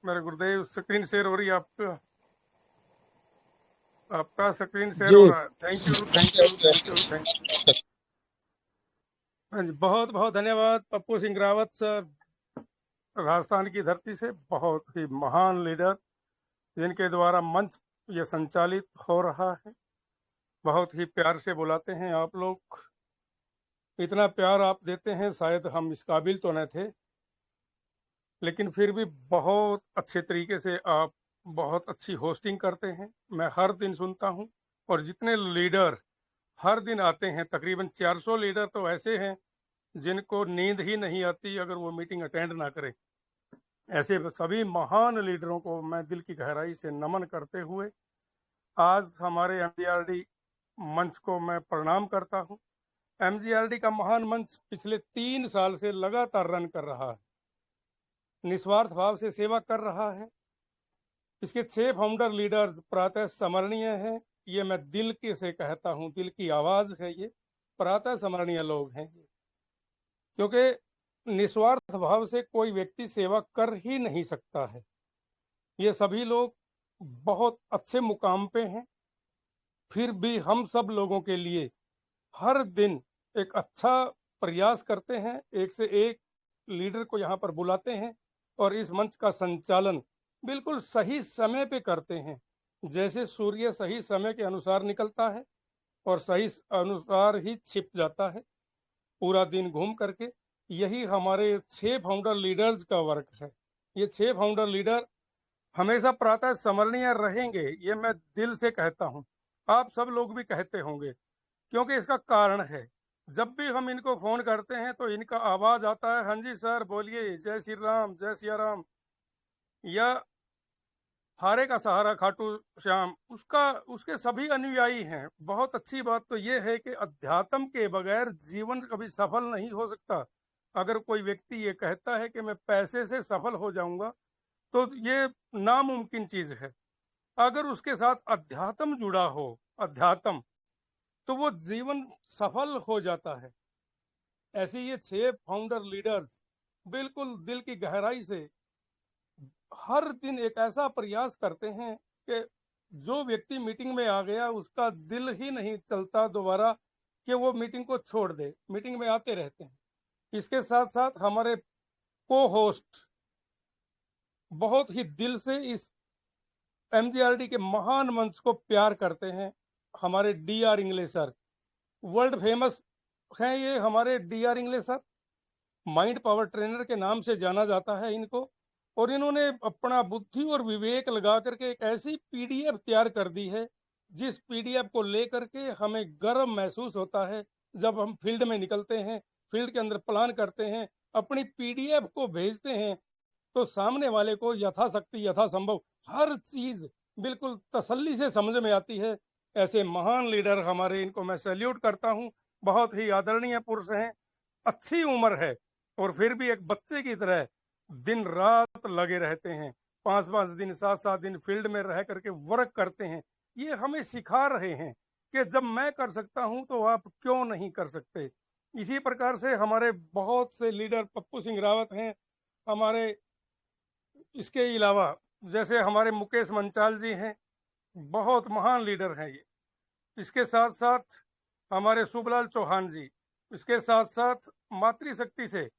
मेरे गुरुदेव, screen share हो रही है आपका? आपका स्क्रीन शेयर जी। हो रहा है। Thank you, thank you, thank you, thank you. हाँ जी, बहुत बहुत धन्यवाद पप्पू सिंह रावत सर। राजस्थान की धरती से बहुत ही महान लीडर, जिनके द्वारा मंच ये संचालित हो रहा है। बहुत ही प्यार से बुलाते हैं आप लोग। इतना प्यार आप देते हैं, शायद हम इस काबिल तो न थे, लेकिन फिर भी बहुत अच्छे तरीके से आप बहुत अच्छी होस्टिंग करते हैं। मैं हर दिन सुनता हूँ, और जितने लीडर हर दिन आते हैं, तकरीबन 400 लीडर तो ऐसे हैं जिनको नींद ही नहीं आती अगर वो मीटिंग अटेंड ना करें। ऐसे सभी महान लीडरों को मैं दिल की गहराई से नमन करते हुए आज हमारे एमजीआरडी मंच को मैं प्रणाम करता हूं। एमजीआरडी का महान मंच पिछले 3 साल से लगातार रन कर रहा है, निस्वार्थ भाव से सेवा कर रहा है। इसके 6 फाउंडर लीडर्स प्रातः स्मरणीय हैं। ये मैं दिल के से कहता हूं, दिल की आवाज है ये। प्रातः स्मरणीय लोग हैं ये, क्योंकि निस्वार्थ भाव से कोई व्यक्ति सेवा कर ही नहीं सकता है। ये सभी लोग बहुत अच्छे मुकाम पे हैं, फिर भी हम सब लोगों के लिए हर दिन एक अच्छा प्रयास करते हैं। एक से एक लीडर को यहाँ पर बुलाते हैं और इस मंच का संचालन बिल्कुल सही समय पे करते हैं। जैसे सूर्य सही समय के अनुसार निकलता है और सही अनुसार ही छिप जाता है पूरा दिन घूम करके, यही हमारे 6 फाउंडर लीडर्स का वर्क है। ये 6 फाउंडर लीडर हमेशा प्रातः स्मरणीय रहेंगे, ये मैं दिल से कहता हूँ। आप सब लोग भी कहते होंगे, क्योंकि इसका कारण है, जब भी हम इनको फोन करते हैं तो इनका आवाज आता है, हाँ जी सर बोलिए, जय श्री राम, जय सिया राम, या हारे का सहारा खाटू श्याम। उसका उसके सभी अनुयायी हैं। बहुत अच्छी बात तो यह है कि अध्यात्म के बगैर जीवन कभी सफल नहीं हो सकता। अगर कोई व्यक्ति ये कहता है कि मैं पैसे से सफल हो जाऊंगा, तो ये नामुमकिन चीज है। अगर उसके साथ अध्यात्म जुड़ा हो, अध्यात्म, तो वो जीवन सफल हो जाता है। ऐसे ये 6 फाउंडर लीडर्स बिल्कुल दिल की गहराई से हर दिन एक ऐसा प्रयास करते हैं कि जो व्यक्ति मीटिंग में आ गया उसका दिल ही नहीं चलता दोबारा कि वो मीटिंग को छोड़ दे, मीटिंग में आते रहते हैं। इसके साथ साथ हमारे को होस्ट बहुत ही दिल से इस एमजीआरडी के महान मंच को प्यार करते हैं। हमारे D R English sir world famous हैं। ये हमारे D R English sir mind power trainer के नाम से जाना जाता है इनको, और इन्होंने अपना बुद्धि और विवेक लगा करके एक ऐसी पीडीएफ तैयार कर दी है, जिस पीडीएफ को लेकर के हमें गर्व महसूस होता है जब हम फील्ड में निकलते हैं, फील्ड के अंदर प्लान करते हैं, अपनी पीडीएफ को भेजते हैं, तो सामने वाले को यथाशक्ति यथासंभव हर चीज बिल्कुल तसल्ली से समझ में आती है। ऐसे महान लीडर हमारे, इनको मैं सैल्यूट करता हूँ। बहुत ही आदरणीय पुरुष हैं, अच्छी उम्र है, और फिर भी एक बच्चे की तरह दिन रात लगे रहते हैं। 5-5 दिन 7-7 दिन फील्ड में रह करके वर्क करते हैं। ये हमें सिखा रहे हैं कि जब मैं कर सकता हूं तो आप क्यों नहीं कर सकते। इसी प्रकार से हमारे बहुत से लीडर, पप्पू सिंह रावत हैं हमारे, इसके अलावा जैसे हमारे मुकेश मंचाल जी हैं, बहुत महान लीडर हैं ये। इसके साथ साथ हमारे शुभलाल चौहान जी, इसके साथ साथ मातृशक्ति से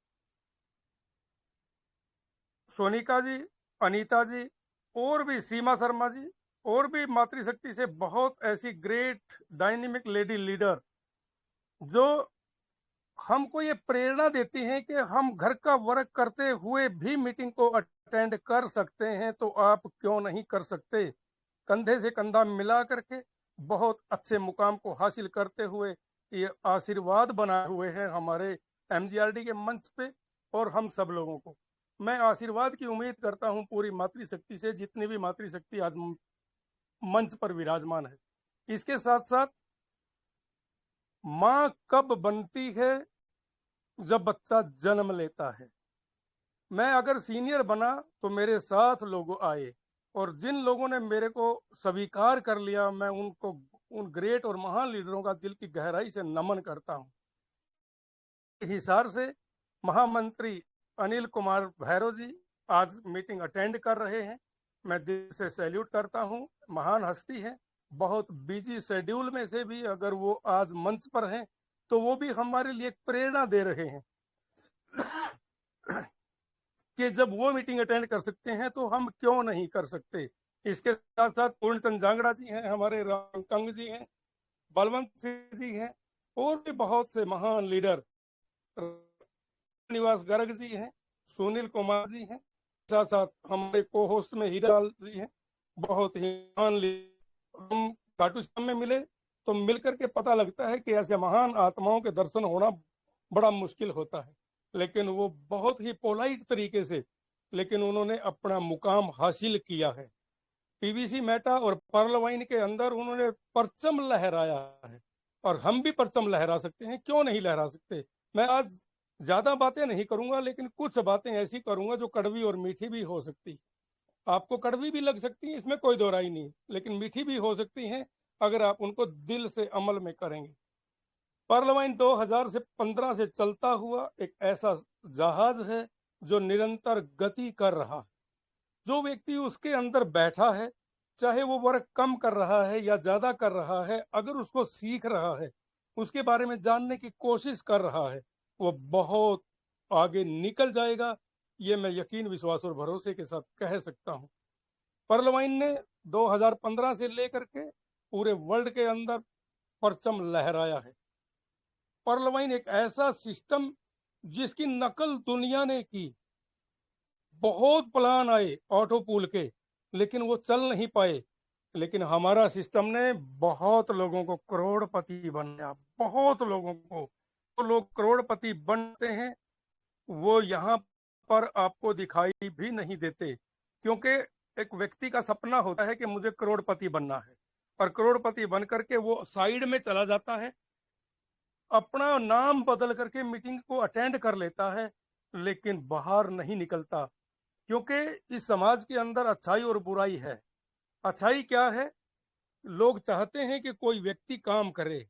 सोनिका जी, अनीता जी, और भी सीमा शर्मा जी, और भी मातृशक्ति से बहुत ऐसी ग्रेट डायनेमिक लेडी लीडर जो हमको ये प्रेरणा देती हैं कि हम घर का वर्क करते हुए भी मीटिंग को अटेंड कर सकते हैं, तो आप क्यों नहीं कर सकते। कंधे से कंधा मिला करके बहुत अच्छे मुकाम को हासिल करते हुए ये आशीर्वाद बनाए हुए हैं हमारे एमजीआरडी के मंच पे। और हम सब लोगों को मैं आशीर्वाद की उम्मीद करता हूं पूरी मातृशक्ति से, जितनी भी मातृशक्ति आज मंच पर विराजमान है। इसके साथ साथ माँ कब बनती है? जब बच्चा जन्म लेता है। मैं अगर सीनियर बना तो मेरे साथ लोग आए, और जिन लोगों ने मेरे को स्वीकार कर लिया, मैं उनको, उन ग्रेट और महान लीडरों का दिल की गहराई से नमन करता हूं। हिसार से महामंत्री अनिल कुमार भैरव जी, आज मीटिंग अटेंड कर रहे हैं। मैं दिल से सैल्यूट करता हूं। महान हस्ती है, बहुत बिजी शेड्यूल में से भी अगर वो आज मंच पर हैं तो वो भी हमारे लिए प्रेरणा दे रहे हैं कि जब वो मीटिंग अटेंड कर सकते हैं तो हम क्यों नहीं कर सकते। इसके साथ साथ पूर्णचंद जांगड़ा जी हैं, हमारे रामकंग जी हैं, बलवंत सिंह जी हैं, और भी बहुत से महान लीडर, निवास गर्ग जी हैं, सुनील कुमार जी हैं, साथ साथ हमारे को होस्ट में हीरालाल जी हैं, बहुत ही महान लीडर। हम खाटू श्याम में मिले तो मिलकर के पता लगता है कि ऐसे महान आत्माओं के दर्शन होना बड़ा मुश्किल होता है, लेकिन वो बहुत ही पोलाइट तरीके से, लेकिन उन्होंने अपना मुकाम हासिल किया है। पीवीसी मेटा और पर्ल वाइन के अंदर उन्होंने परचम लहराया है, और हम भी परचम लहरा सकते हैं, क्यों नहीं लहरा सकते। मैं आज ज्यादा बातें नहीं करूंगा, लेकिन कुछ बातें ऐसी करूंगा जो कड़वी और मीठी भी हो सकती है। आपको कड़वी भी लग सकती है, इसमें कोई दो राय नहीं, लेकिन मीठी भी हो सकती हैं अगर आप उनको दिल से अमल में करेंगे। पर्ल वाइन 2015 से चलता हुआ एक ऐसा जहाज है जो निरंतर गति कर रहा है। जो व्यक्ति उसके अंदर बैठा है, चाहे वो वर्क कम कर रहा है या ज्यादा कर रहा है, अगर उसको सीख रहा है, उसके बारे में जानने की कोशिश कर रहा है, वो बहुत आगे निकल जाएगा। ये मैं यकीन, विश्वास और भरोसे के साथ कह सकता हूँ। पर्ल वाइन ने 2015 से लेकर के पूरे वर्ल्ड के अंदर परचम लहराया है। पर्ल वाइन एक ऐसा सिस्टम जिसकी नकल दुनिया ने की। बहुत प्लान आए ऑटो पूल के, लेकिन वो चल नहीं पाए। लेकिन हमारा सिस्टम ने बहुत लोगों को करोड़पति बनाया, बहुत लोगों को। तो लोग करोड़पति बनते हैं, वो यहाँ पर आपको दिखाई भी नहीं देते, क्योंकि एक व्यक्ति का सपना होता है कि मुझे करोड़पति बनना है, और करोड़पति बन करके वो साइड में चला जाता है, अपना नाम बदल करके मीटिंग को अटेंड कर लेता है, लेकिन बाहर नहीं निकलता। क्योंकि इस समाज के अंदर अच्छाई और बुराई है। अच्छाई क्या है? लोग चाहते हैं कि कोई व्यक्ति काम करे,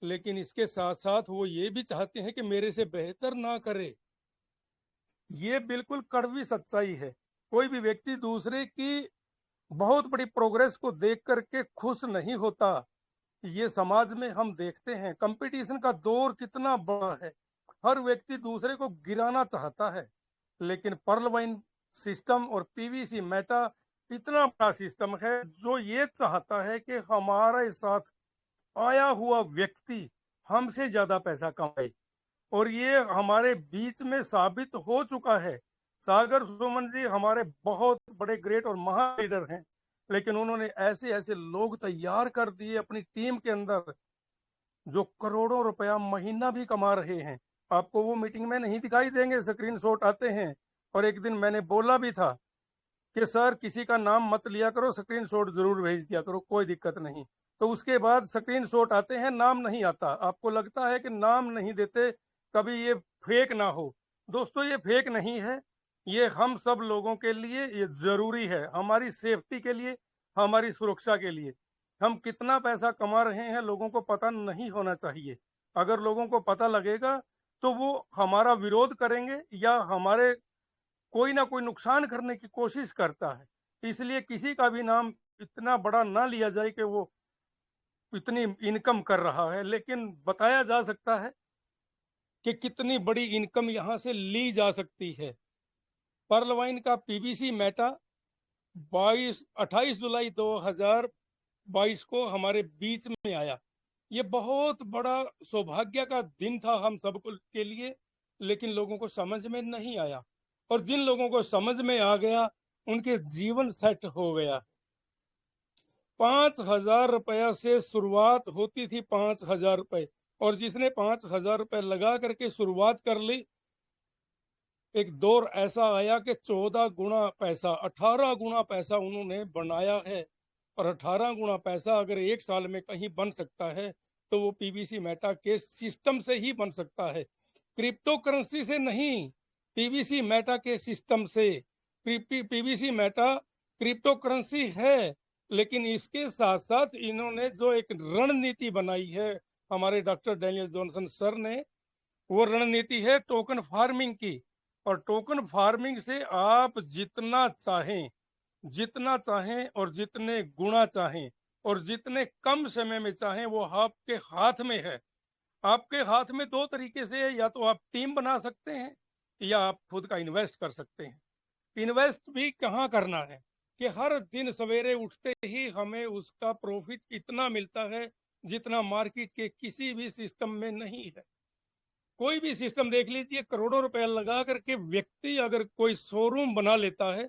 लेकिन इसके साथ साथ वो ये भी चाहते हैं कि मेरे से बेहतर ना करे। ये बिल्कुल कड़वी सच्चाई है। कोई भी व्यक्ति दूसरे की बहुत बड़ी प्रोग्रेस को देख करके खुश नहीं होता। ये समाज में हम देखते हैं, कंपटीशन का दौर कितना बड़ा है, हर व्यक्ति दूसरे को गिराना चाहता है। लेकिन पर्ल वाइन सिस्टम और पीवीसी मेटा इतना बड़ा सिस्टम है जो ये चाहता है कि हमारे साथ आया हुआ व्यक्ति हमसे ज्यादा पैसा कमाए, और ये हमारे बीच में साबित हो चुका है। सागर सुमन जी हमारे बहुत बड़े ग्रेट और महान लीडर हैं, लेकिन उन्होंने ऐसे ऐसे लोग तैयार कर दिए अपनी टीम के अंदर जो करोड़ों रुपया महीना भी कमा रहे हैं। आपको वो मीटिंग में नहीं दिखाई देंगे, स्क्रीनशॉट आते हैं। और एक दिन मैंने बोला भी था कि सर किसी का नाम मत लिया करो, स्क्रीनशॉट जरूर भेज दिया करो, कोई दिक्कत नहीं। तो उसके बाद स्क्रीनशॉट आते हैं, नाम नहीं आता। आपको लगता है कि नाम नहीं देते, कभी ये फेक ना हो। दोस्तों, ये फेक नहीं है, ये हम सब लोगों के लिए ये जरूरी है, हमारी सेफ्टी के लिए, हमारी सुरक्षा के लिए। हम कितना पैसा कमा रहे हैं लोगों को पता नहीं होना चाहिए। अगर लोगों को पता लगेगा तो वो हमारा विरोध करेंगे या हमारे कोई ना कोई नुकसान करने की कोशिश करता है। इसलिए किसी का भी नाम इतना बड़ा ना लिया जाए कि वो इतनी इनकम कर रहा है, लेकिन बताया जा सकता है कि कितनी बड़ी इनकम यहाँ से ली जा सकती है। पर्ल वाइन का पीवीसी मेटा 28 जुलाई 2022 को हमारे बीच में आया। ये बहुत बड़ा सौभाग्य का दिन था हम सबको के लिए, लेकिन लोगों को समझ में नहीं आया। और जिन लोगों को समझ में आ गया उनके जीवन सेट हो गया। 5,000 रुपया से शुरुआत होती थी, 5,000 रुपए, और जिसने 5,000 रुपए लगा करके शुरुआत कर ली, एक दौर ऐसा आया कि 14 गुना पैसा, 18 गुना पैसा उन्होंने बनाया है। और 18 गुना पैसा अगर एक साल में कहीं बन सकता है तो वो पीवीसी मेटा के सिस्टम से ही बन सकता है, क्रिप्टो करेंसी से नहीं, पीवीसी मेटा के सिस्टम से। पीवीसी मेटा क्रिप्टो करेंसी है, लेकिन इसके साथ साथ इन्होंने जो एक रणनीति बनाई है, हमारे डॉक्टर डैनियल जॉनसन सर ने, वो रणनीति है टोकन फार्मिंग की। और टोकन फार्मिंग से आप जितना चाहें और जितने गुना चाहें और जितने कम समय में चाहें वो आपके हाथ में है। आपके हाथ में दो तरीके से है, या तो आप टीम बना सकते हैं या आप खुद का इन्वेस्ट कर सकते हैं। इन्वेस्ट भी कहाँ करना है कि हर दिन सवेरे उठते ही हमें उसका प्रॉफिट इतना मिलता है जितना मार्केट के किसी भी सिस्टम में नहीं है। कोई भी सिस्टम देख लीजिए, करोड़ों रुपए लगा करके व्यक्ति अगर कोई शोरूम बना लेता है,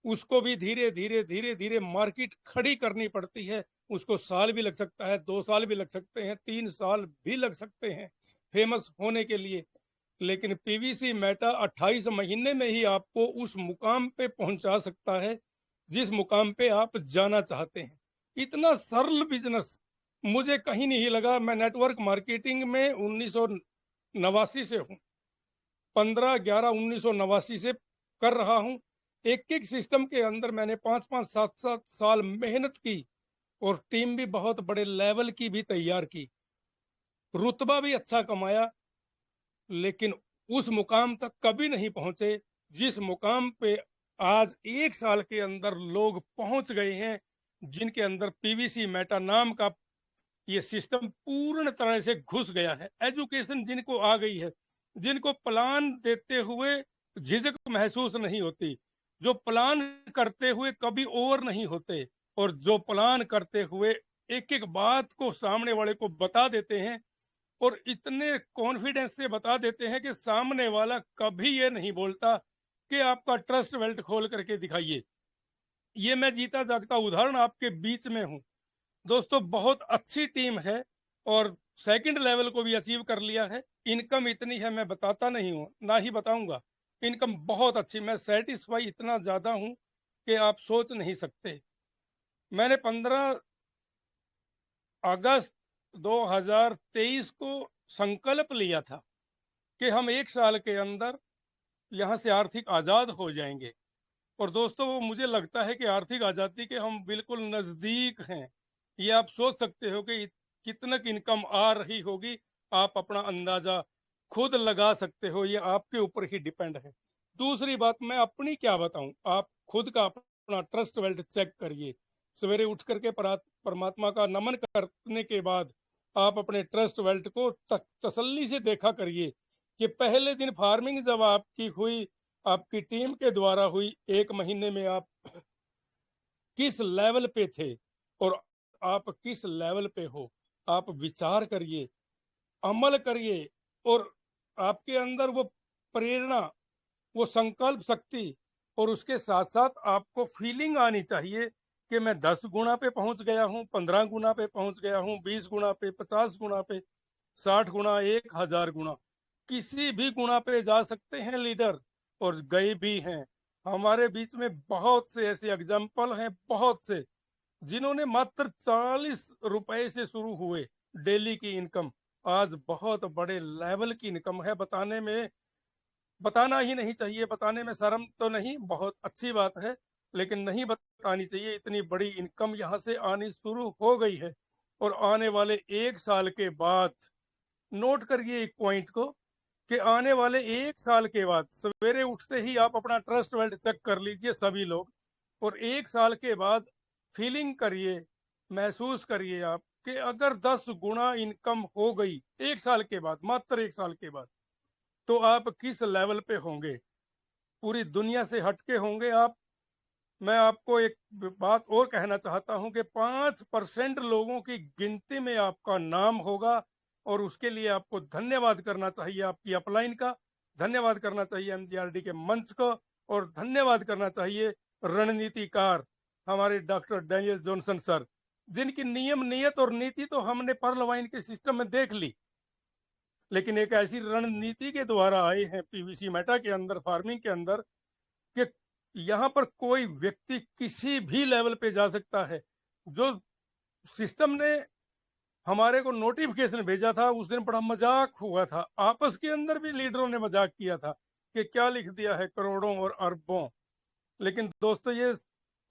उसको भी धीरे धीरे धीरे धीरे मार्केट खड़ी करनी पड़ती है। उसको साल भी लग सकता है, 2 साल भी लग सकते हैं, 3 साल भी लग सकते हैं फेमस होने के लिए। लेकिन पीवीसी मेटा 28 महीने में ही आपको उस मुकाम पे पहुंचा सकता है जिस मुकाम पे आप जाना चाहते हैं। इतना सरल बिजनेस मुझे कहीं नहीं लगा। मैं नेटवर्क मार्केटिंग में 1989 से हूँ, 15/11/1989 से कर रहा हूँ। एक एक सिस्टम के अंदर मैंने 5-5 7-7 साल मेहनत की और टीम भी बहुत बड़े लेवल की भी तैयार की, रुतबा भी अच्छा कमाया, लेकिन उस मुकाम तक कभी नहीं पहुंचे जिस मुकाम पे आज 1 साल के अंदर लोग पहुंच गए हैं, जिनके अंदर पीवीसी मेटा नाम का ये सिस्टम पूर्ण तरह से घुस गया है। एजुकेशन जिनको आ गई है, जिनको प्लान देते हुए झिझक महसूस नहीं होती, जो प्लान करते हुए कभी ओवर नहीं होते, और जो प्लान करते हुए एक एक बात को सामने वाले को बता देते हैं और इतने कॉन्फिडेंस से बता देते हैं कि सामने वाला कभी ये नहीं बोलता कि आपका ट्रस्ट वेल्थ खोल करके दिखाइए। ये मैं जीता जागता उदाहरण आपके बीच में हूँ। दोस्तों, बहुत अच्छी टीम है और सेकंड लेवल को भी अचीव कर लिया है। इनकम इतनी है, मैं बताता नहीं हूँ, ना ही बताऊंगा। इनकम बहुत अच्छी, मैं सेटिस्फाई इतना ज्यादा हूँ कि आप सोच नहीं सकते। मैंने 15 अगस्त 2023 को संकल्प लिया था कि हम 1 साल के अंदर यहाँ से आर्थिक आजाद हो जाएंगे। और दोस्तों, वो मुझे लगता है कि आर्थिक आजादी के हम बिल्कुल नजदीक हैं। ये आप सोच सकते हो कि कितना की इनकम आ रही होगी, आप अपना अंदाजा खुद लगा सकते हो, ये आपके ऊपर ही डिपेंड है। दूसरी बात मैं अपनी क्या बताऊं, आप खुद का अपना ट्रस्ट वेल्थ चेक करिए। सवेरे उठ करके परमात्मा का नमन करने के बाद आप अपने ट्रस्ट वेल्थ को तसल्ली से देखा करिए कि पहले दिन फार्मिंग जब आपकी हुई, आपकी टीम के द्वारा हुई, 1 महीने में आप किस लेवल पे थे और आप किस लेवल पे हो। आप विचार करिए, अमल करिए, और आपके अंदर वो प्रेरणा, वो संकल्प शक्ति, और उसके साथ साथ आपको फीलिंग आनी चाहिए कि मैं 10 गुना पे पहुंच गया हूँ, 15 गुना पे पहुंच गया हूँ, 20 गुना पे, 50 गुना पे, 60 गुना, 1000 गुना, किसी भी गुना पे जा सकते हैं लीडर, और गए भी हैं। हमारे बीच में बहुत से ऐसे एग्जाम्पल हैं, बहुत से, जिन्होंने मात्र 40 रुपए से शुरू हुए डेली की इनकम, आज बहुत बड़े लेवल की इनकम है। बताना ही नहीं चाहिए, बताने में शर्म तो नहीं, बहुत अच्छी बात है, लेकिन नहीं बतानी चाहिए। इतनी बड़ी इनकम यहाँ से आनी शुरू हो गई है, और आने वाले 1 साल के बाद, नोट करिए एक पॉइंट को, कि आने वाले 1 साल के बाद सवेरे उठते ही आप अपना ट्रस्ट वेल्थ चेक कर लीजिए सभी लोग, और 1 साल के बाद फीलिंग करिए, महसूस करिए आप कि अगर 10 गुना इनकम हो गई 1 साल के बाद, मात्र 1 साल के बाद, तो आप किस लेवल पे होंगे। पूरी दुनिया से हटके होंगे आप। मैं आपको एक बात और कहना चाहता हूं कि 5% लोगों की गिनती में आपका नाम होगा, और उसके लिए आपको धन्यवाद करना चाहिए आपकी अपलाइन का, धन्यवाद करना चाहिए एमजीआरडी के मंच को, और धन्यवाद करना चाहिए रणनीतिकार हमारे डॉक्टर डैनियल जॉनसन सर, जिनकी नियम नियत और नीति तो हमने पर्ल वाइन के सिस्टम में देख ली, लेकिन एक ऐसी रणनीति के द्वारा आए हैं पीवीसी मेटा के अंदर, फार्मिंग के अंदर, कि यहाँ पर कोई व्यक्ति किसी भी लेवल पे जा सकता है। जो सिस्टम ने हमारे को नोटिफिकेशन भेजा था, उस दिन बड़ा मजाक हुआ था, आपस के अंदर भी लीडरों ने मजाक किया था कि क्या लिख दिया है करोड़ों और अरबों। लेकिन दोस्तों, ये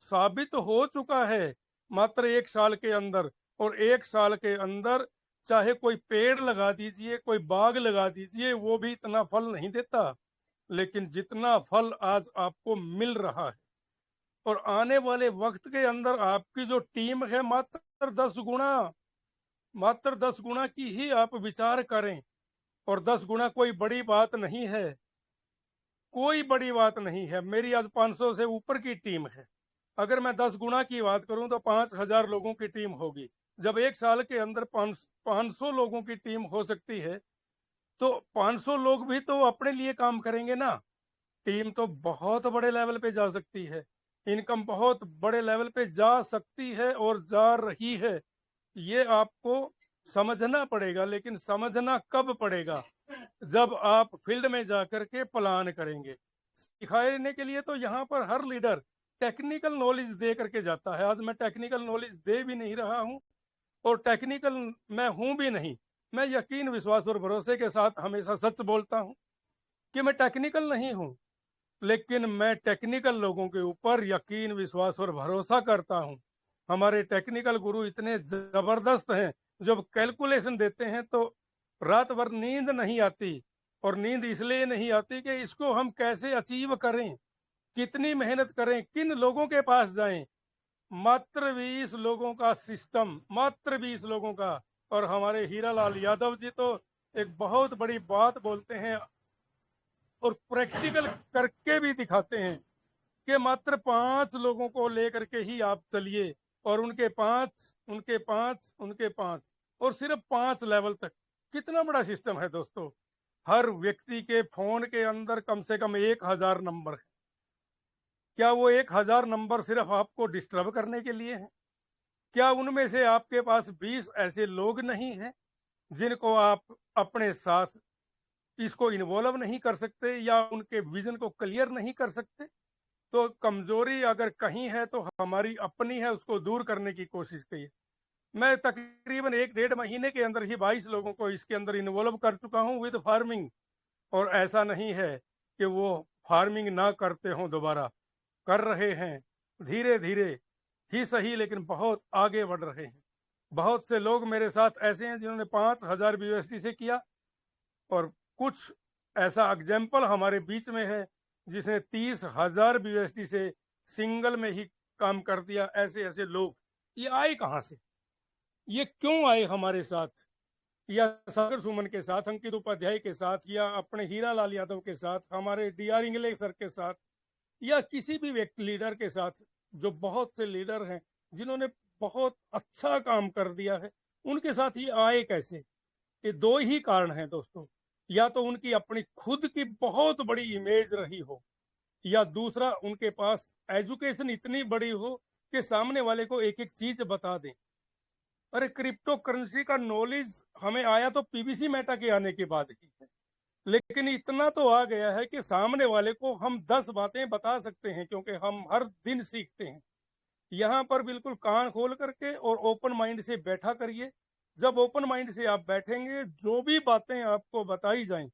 साबित हो चुका है मात्र 1 साल के अंदर, और 1 साल के अंदर चाहे कोई पेड़ लगा दीजिए, कोई बाग लगा दीजिए, वो भी इतना फल नहीं देता। लेकिन जितना फल आज आपको मिल रहा है और आने वाले वक्त के अंदर आपकी जो टीम है मात्र 10 गुना की ही आप विचार करें। और 10 गुना कोई बड़ी बात नहीं है, कोई बड़ी बात नहीं है। मेरी आज 500 से ऊपर की टीम है। अगर मैं 10 गुना की बात करूं तो 5,000 लोगों की टीम होगी। जब एक साल के अंदर 500 लोगों की टीम हो सकती है तो 500 लोग भी तो अपने लिए काम करेंगे ना। टीम तो बहुत बड़े लेवल पे जा सकती है, इनकम बहुत बड़े लेवल पे जा सकती है और जा रही है। ये आपको समझना पड़ेगा, लेकिन समझना कब पड़ेगा? जब आप फील्ड में जाकर के प्लान करेंगे। सिखाने के लिए तो यहाँ पर हर लीडर टेक्निकल नॉलेज दे करके जाता है। आज मैं टेक्निकल नॉलेज दे भी नहीं रहा हूँ और टेक्निकल मैं हूं भी नहीं। मैं यकीन, विश्वास और भरोसे के साथ हमेशा सच बोलता हूं कि मैं टेक्निकल नहीं हूं, लेकिन मैं टेक्निकल लोगों के ऊपर यकीन, विश्वास और भरोसा करता हूं। हमारे टेक्निकल गुरु इतने जबरदस्त हैं, जब कैलकुलेशन देते हैं तो रात भर नींद नहीं आती। और नींद इसलिए नहीं आती कि इसको हम कैसे अचीव करें, कितनी मेहनत करें, किन लोगों के पास जाएं। मात्र 20 लोगों का सिस्टम, मात्र 20 लोगों का। और हमारे हीरालाल यादव जी तो एक बहुत बड़ी बात बोलते हैं और प्रैक्टिकल करके भी दिखाते हैं कि मात्र 5 लोगों को लेकर के ही आप चलिए। और उनके पांच और सिर्फ 5 लेवल तक। कितना बड़ा सिस्टम है दोस्तों। हर व्यक्ति के फोन के अंदर कम से कम 1,000 नंबर है। क्या वो 1,000 नंबर सिर्फ आपको डिस्टर्ब करने के लिए है? क्या उनमें से आपके पास 20 ऐसे लोग नहीं हैं जिनको आप अपने साथ इसको इन्वॉल्व नहीं कर सकते या उनके विजन को क्लियर नहीं कर सकते? तो कमजोरी अगर कहीं है तो हमारी अपनी है, उसको दूर करने की कोशिश करिए। मैं तकरीबन 1 डेढ़ महीने के अंदर ही 22 लोगों को इसके अंदर इन्वॉल्व कर चुका हूं विद फार्मिंग। और ऐसा नहीं है कि वो फार्मिंग ना करते हों, दोबारा कर रहे हैं, धीरे धीरे ही सही, लेकिन बहुत आगे बढ़ रहे हैं। बहुत से लोग मेरे साथ ऐसे हैं जिन्होंने 5,000 BUSD से किया। और कुछ ऐसा एग्जाम्पल हमारे बीच में है जिसने 30,000 BUSD से सिंगल में ही काम कर दिया। ऐसे ऐसे लोग ये आए कहाँ से, ये क्यों आए हमारे साथ, या सागर सुमन के साथ, अंकित उपाध्याय के साथ, या अपने हीरा लाल यादव के साथ, हमारे DR इंगले सर के साथ, या किसी भी व्यक्ति लीडर के साथ। जो बहुत से लीडर हैं जिन्होंने बहुत अच्छा काम कर दिया है, उनके साथ ये आए कैसे? ये दो ही कारण हैं दोस्तों। या तो उनकी अपनी खुद की बहुत बड़ी इमेज रही हो, या दूसरा उनके पास एजुकेशन इतनी बड़ी हो कि सामने वाले को एक एक चीज बता दें। अरे क्रिप्टो करेंसी का नॉलेज हमें आया तो PVC मेटा के आने के बाद ही है, लेकिन इतना तो आ गया है कि सामने वाले को हम 10 बातें बता सकते हैं, क्योंकि हम हर दिन सीखते हैं। यहाँ पर बिल्कुल कान खोल करके और ओपन माइंड से बैठा करिए। जब ओपन माइंड से आप बैठेंगे, जो भी बातें आपको बताई जाएं,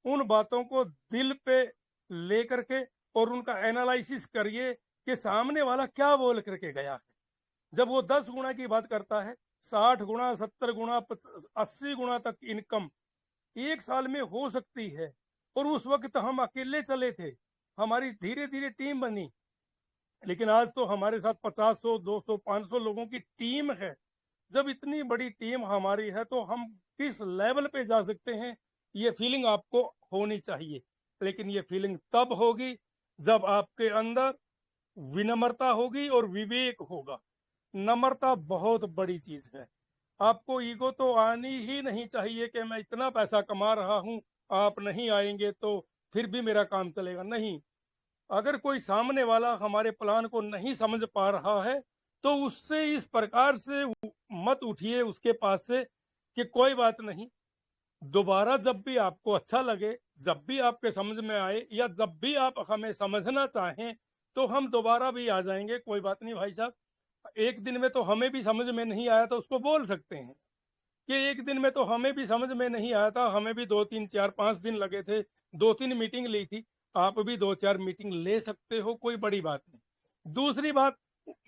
उन बातों को दिल पे ले करके और उनका एनालिसिस करिए कि सामने वाला क्या बोल करके गया है। जब वो 10 गुना की बात करता है, 60 गुना, 70 गुना, 80 गुना तक इनकम एक साल में हो सकती है। और उस वक्त हम अकेले चले थे, हमारी धीरे धीरे टीम बनी। लेकिन आज तो हमारे साथ 50, 100, 200, 500 लोगों की टीम है। जब इतनी बड़ी टीम हमारी है तो हम किस लेवल पे जा सकते हैं, ये फीलिंग आपको होनी चाहिए। लेकिन ये फीलिंग तब होगी जब आपके अंदर विनम्रता होगी और विवेक होगा। नम्रता बहुत बड़ी चीज है। आपको ईगो तो आनी ही नहीं चाहिए कि मैं इतना पैसा कमा रहा हूं, आप नहीं आएंगे तो फिर भी मेरा काम चलेगा, नहीं। अगर कोई सामने वाला हमारे प्लान को नहीं समझ पा रहा है तो उससे इस प्रकार से मत उठिए उसके पास से कि कोई बात नहीं, दोबारा जब भी आपको अच्छा लगे, जब भी आपके समझ में आए, या जब भी आप हमें समझना चाहें तो हम दोबारा भी आ जाएंगे। कोई बात नहीं भाई साहब, एक दिन में तो हमें भी समझ में नहीं आया तो उसको बोल सकते हैं कि एक दिन में तो हमें भी समझ में नहीं आया था, हमें भी 2 3 4 5 दिन लगे थे, 2 3 मीटिंग ली थी। आप भी 2 4 मीटिंग ले सकते हो, कोई बड़ी बात नहीं। दूसरी बात,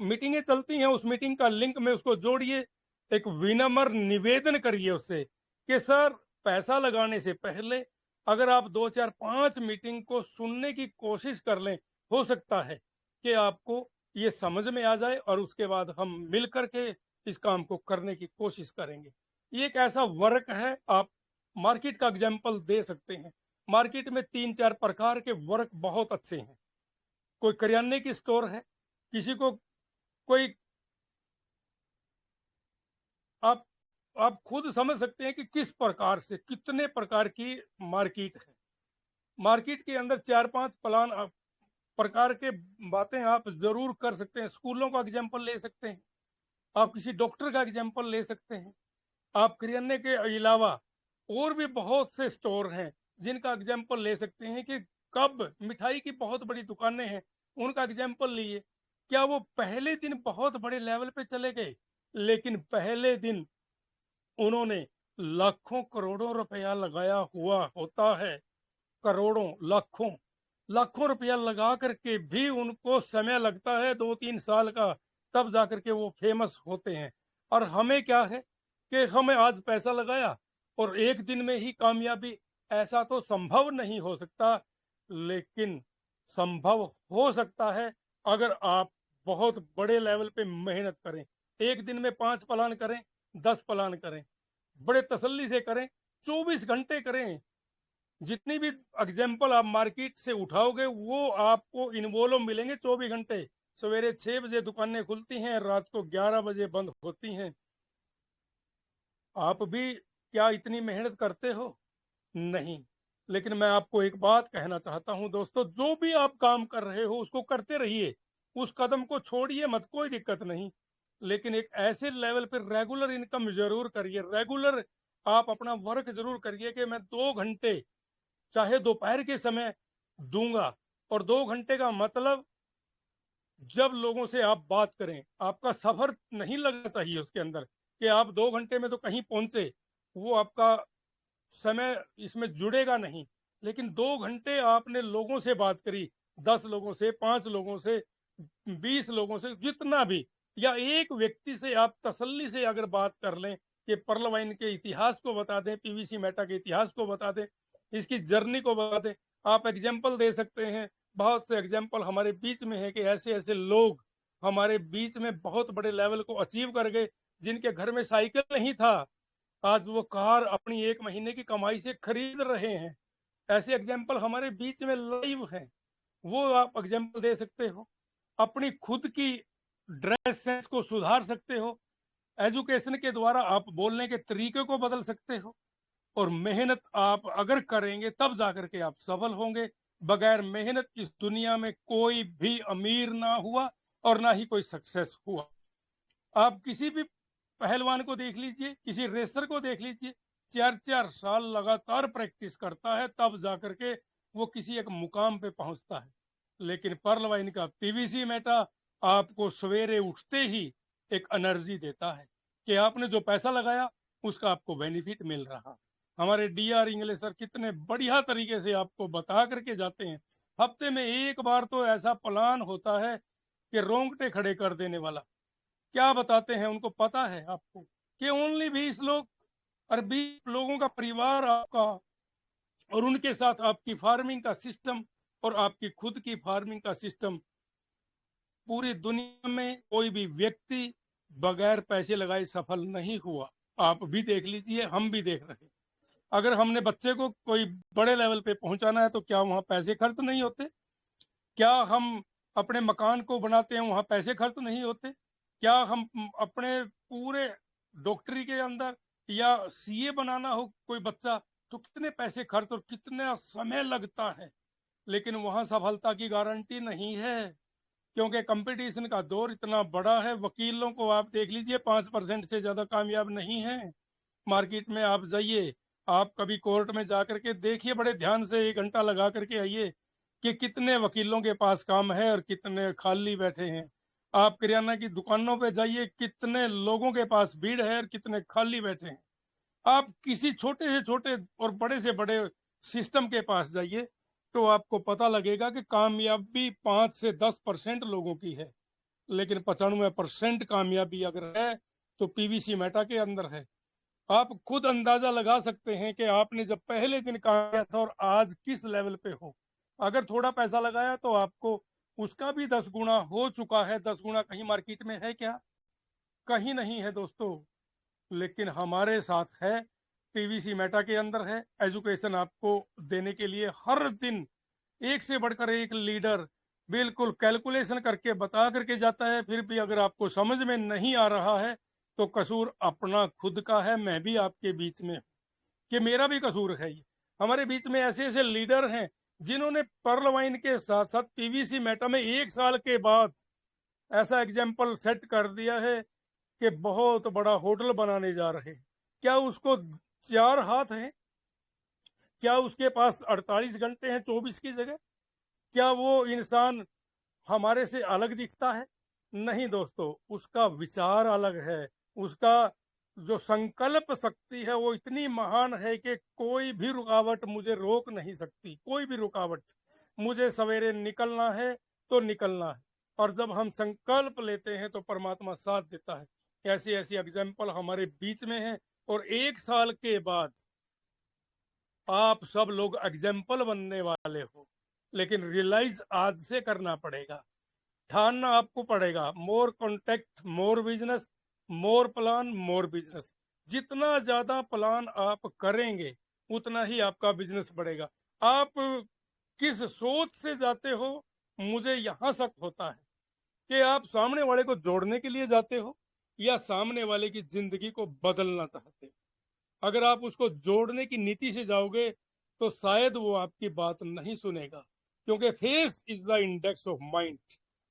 मीटिंगें चलती हैं, उस मीटिंग का लिंक में उसको जोड़िए, एक विनम्र निवेदन करिए उससे कि सर, पैसा लगाने से पहले अगर आप 2 4 5 मीटिंग को सुनने की कोशिश कर लें, हो सकता है कि आपको ये समझ में आ जाए और उसके बाद हम मिल कर के इस काम को करने की कोशिश करेंगे। ये एक ऐसा वर्क है, आप मार्केट का एग्जाम्पल दे सकते हैं। मार्केट में 3 4 प्रकार के वर्क बहुत अच्छे हैं। कोई करियाने की स्टोर है, किसी को कोई आप आप खुद समझ सकते हैं कि किस प्रकार से कितने प्रकार की मार्केट है। मार्केट के अंदर 4-5 प्लान प्रकार के बातें आप ज़रूर कर सकते हैं। स्कूलों का एग्जाम्पल ले सकते हैं, आप किसी डॉक्टर का एग्जाम्पल ले सकते हैं। आप करियाने के अलावा और भी बहुत से स्टोर हैं, जिनका एग्जाम्पल ले सकते हैं कि कब मिठाई की बहुत बड़ी दुकानें हैं, उनका एग्जाम्पल लिए। क्या वो पहले दिन बहुत बड़े लेवल पे चले गए? लेकिन पहले दिन उन्होंने लाखों करोड़ों रुपया लगाया हुआ होता है। करोड़ों, लाखों, लाखों रुपया लगा करके भी उनको समय लगता है 2-3 साल का, तब जाकर के वो फेमस होते हैं। और हमें क्या है कि हमें आज पैसा लगाया और एक दिन में ही कामयाबी, ऐसा तो संभव नहीं हो सकता। लेकिन संभव हो सकता है अगर आप बहुत बड़े लेवल पे मेहनत करें। एक दिन में 5 प्लान करें, 10 प्लान करें, बड़े तसल्ली से करें, 24 घंटे करें। जितनी भी एग्जाम्पल आप मार्केट से उठाओगे वो आपको इन्वॉल्व मिलेंगे 24 घंटे। सवेरे 6 बजे दुकानें खुलती हैं, रात को 11 बजे बंद होती हैं। आप भी क्या इतनी मेहनत करते हो? नहीं। लेकिन मैं आपको एक बात कहना चाहता हूं दोस्तों, जो भी आप काम कर रहे हो उसको करते रहिए, उस कदम को छोड़िए मत, कोई दिक्कत नहीं। लेकिन एक ऐसे लेवल पे रेगुलर इनकम जरूर करिए, रेगुलर आप अपना वर्क जरूर करिए कि मैं 2 घंटे चाहे दोपहर के समय दूंगा। और 2 घंटे का मतलब, जब लोगों से आप बात करें, आपका सफर नहीं लगना चाहिए उसके अंदर कि आप 2 घंटे में तो कहीं पहुंचे, वो आपका समय इसमें जुड़ेगा नहीं। लेकिन 2 घंटे आपने लोगों से बात करी, 10 लोगों से, 5 लोगों से, 20 लोगों से, जितना भी, या एक व्यक्ति से आप तसल्ली से अगर बात कर लें कि पर्ल वाइन के इतिहास को बता दें, पीवीसी मेटा के इतिहास को बता दें, इसकी जर्नी को बता दें, आप एग्जाम्पल दे सकते हैं। बहुत से एग्जाम्पल हमारे बीच में है कि ऐसे ऐसे लोग हमारे बीच में बहुत बड़े लेवल को अचीव कर गए, जिनके घर में साइकिल नहीं था, आज वो कार अपनी 1 महीने की कमाई से खरीद रहे हैं। ऐसे एग्जाम्पल हमारे बीच में लाइव हैं, वो आप एग्जाम्पल दे सकते हो। अपनी खुद की ड्रेस सेंस को सुधार सकते हो, एजुकेशन के द्वारा आप बोलने के तरीके को बदल सकते हो। और मेहनत आप अगर करेंगे तब जाकर के आप सफल होंगे। बगैर मेहनत इस दुनिया में कोई भी अमीर ना हुआ और ना ही कोई सक्सेस हुआ। आप किसी भी पहलवान को देख लीजिए, किसी रेसर को देख लीजिए, 4-4 साल लगातार प्रैक्टिस करता है, तब जाकर के वो किसी एक मुकाम पे पहुंचता है। लेकिन पर्ल वाइन का पीवीसी मेटा आपको सवेरे उठते ही एक एनर्जी देता है कि आपने जो पैसा लगाया उसका आपको बेनिफिट मिल रहा। हमारे डीआर इंग्लिश सर कितने बढ़िया तरीके से आपको बता करके जाते हैं। हफ्ते में एक बार तो ऐसा प्लान होता है कि रोंगटे खड़े कर देने वाला। क्या बताते हैं, उनको पता है आपको कि ओनली 20 लोग और 20 लोगों का परिवार आपका, और उनके साथ आपकी फार्मिंग का सिस्टम और आपकी खुद की फार्मिंग का सिस्टम, पूरी दुनिया में कोई भी व्यक्ति बगैर पैसे लगाए सफल नहीं हुआ। आप भी देख लीजिए, हम भी देख रहे हैं। अगर हमने बच्चे को कोई बड़े लेवल पे पहुंचाना है तो क्या वहां पैसे खर्च नहीं होते? क्या हम अपने मकान को बनाते हैं, वहां पैसे खर्च नहीं होते? क्या हम अपने पूरे डॉक्टरी के अंदर या सीए बनाना हो कोई बच्चा, तो कितने पैसे खर्च और कितना समय लगता है? लेकिन वहां सफलता की गारंटी नहीं है, क्योंकि कंपटीशन का दौर इतना बड़ा है। वकीलों को आप देख लीजिए, 5% से ज्यादा कामयाब नहीं है। मार्केट में आप जाइए, आप कभी कोर्ट में जाकर के देखिए, बड़े ध्यान से 1 घंटा लगा करके आइए कि कितने वकीलों के पास काम है और कितने खाली बैठे हैं। आप किराना की दुकानों पे जाइए, कितने लोगों के पास भीड़ है और कितने खाली बैठे हैं। आप किसी छोटे से छोटे और बड़े से बड़े सिस्टम के पास जाइए, तो आपको पता लगेगा कि कामयाबी 5 से 10% लोगों की है, लेकिन 95% कामयाबी अगर है तो पीवीसी मेटा के अंदर है। आप खुद अंदाजा लगा सकते हैं कि आपने जब पहले दिन काम किया था और आज किस लेवल पे हो। अगर थोड़ा पैसा लगाया तो आपको उसका भी 10 गुना हो चुका है। 10 गुना कहीं मार्केट में है क्या? कहीं नहीं है दोस्तों। लेकिन हमारे साथ है, पीवीसी मेटा के अंदर है। एजुकेशन आपको देने के लिए हर दिन एक से बढ़कर एक लीडर बिल्कुल कैलकुलेशन करके बता करके जाता है। फिर भी अगर आपको समझ में नहीं आ रहा है तो कसूर अपना खुद का है। मैं भी आपके बीच में कि मेरा भी कसूर है। ये हमारे बीच में ऐसे ऐसे लीडर हैं जिन्होंने पर्ल वाइन के साथ साथ पीवीसी मेटा में 1 साल के बाद ऐसा एग्जाम्पल सेट कर दिया है कि बहुत बड़ा होटल बनाने जा रहे हैं। क्या उसको 4 हाथ हैं? क्या उसके पास 48 घंटे हैं 24 की जगह? क्या वो इंसान हमारे से अलग दिखता है? नहीं दोस्तों, उसका विचार अलग है। उसका जो संकल्प शक्ति है वो इतनी महान है कि कोई भी रुकावट मुझे रोक नहीं सकती। कोई भी रुकावट, मुझे सवेरे निकलना है तो निकलना है। और जब हम संकल्प लेते हैं तो परमात्मा साथ देता है। ऐसी ऐसी एग्जाम्पल हमारे बीच में है। और 1 साल के बाद आप सब लोग एग्जाम्पल बनने वाले हो। लेकिन रियलाइज आज से करना पड़ेगा, ठानना आपको पड़ेगा। मोर कॉन्टेक्ट मोर बिजनेस, मोर प्लान मोर बिजनेस। जितना ज्यादा प्लान आप करेंगे उतना ही आपका बिजनेस बढ़ेगा। आप किस सोच से जाते हो, मुझे यहाँ शक होता है कि आप सामने वाले को जोड़ने के लिए जाते हो या सामने वाले की जिंदगी को बदलना चाहते हो। अगर आप उसको जोड़ने की नीति से जाओगे तो शायद वो आपकी बात नहीं सुनेगा, क्योंकि face is the index of mind.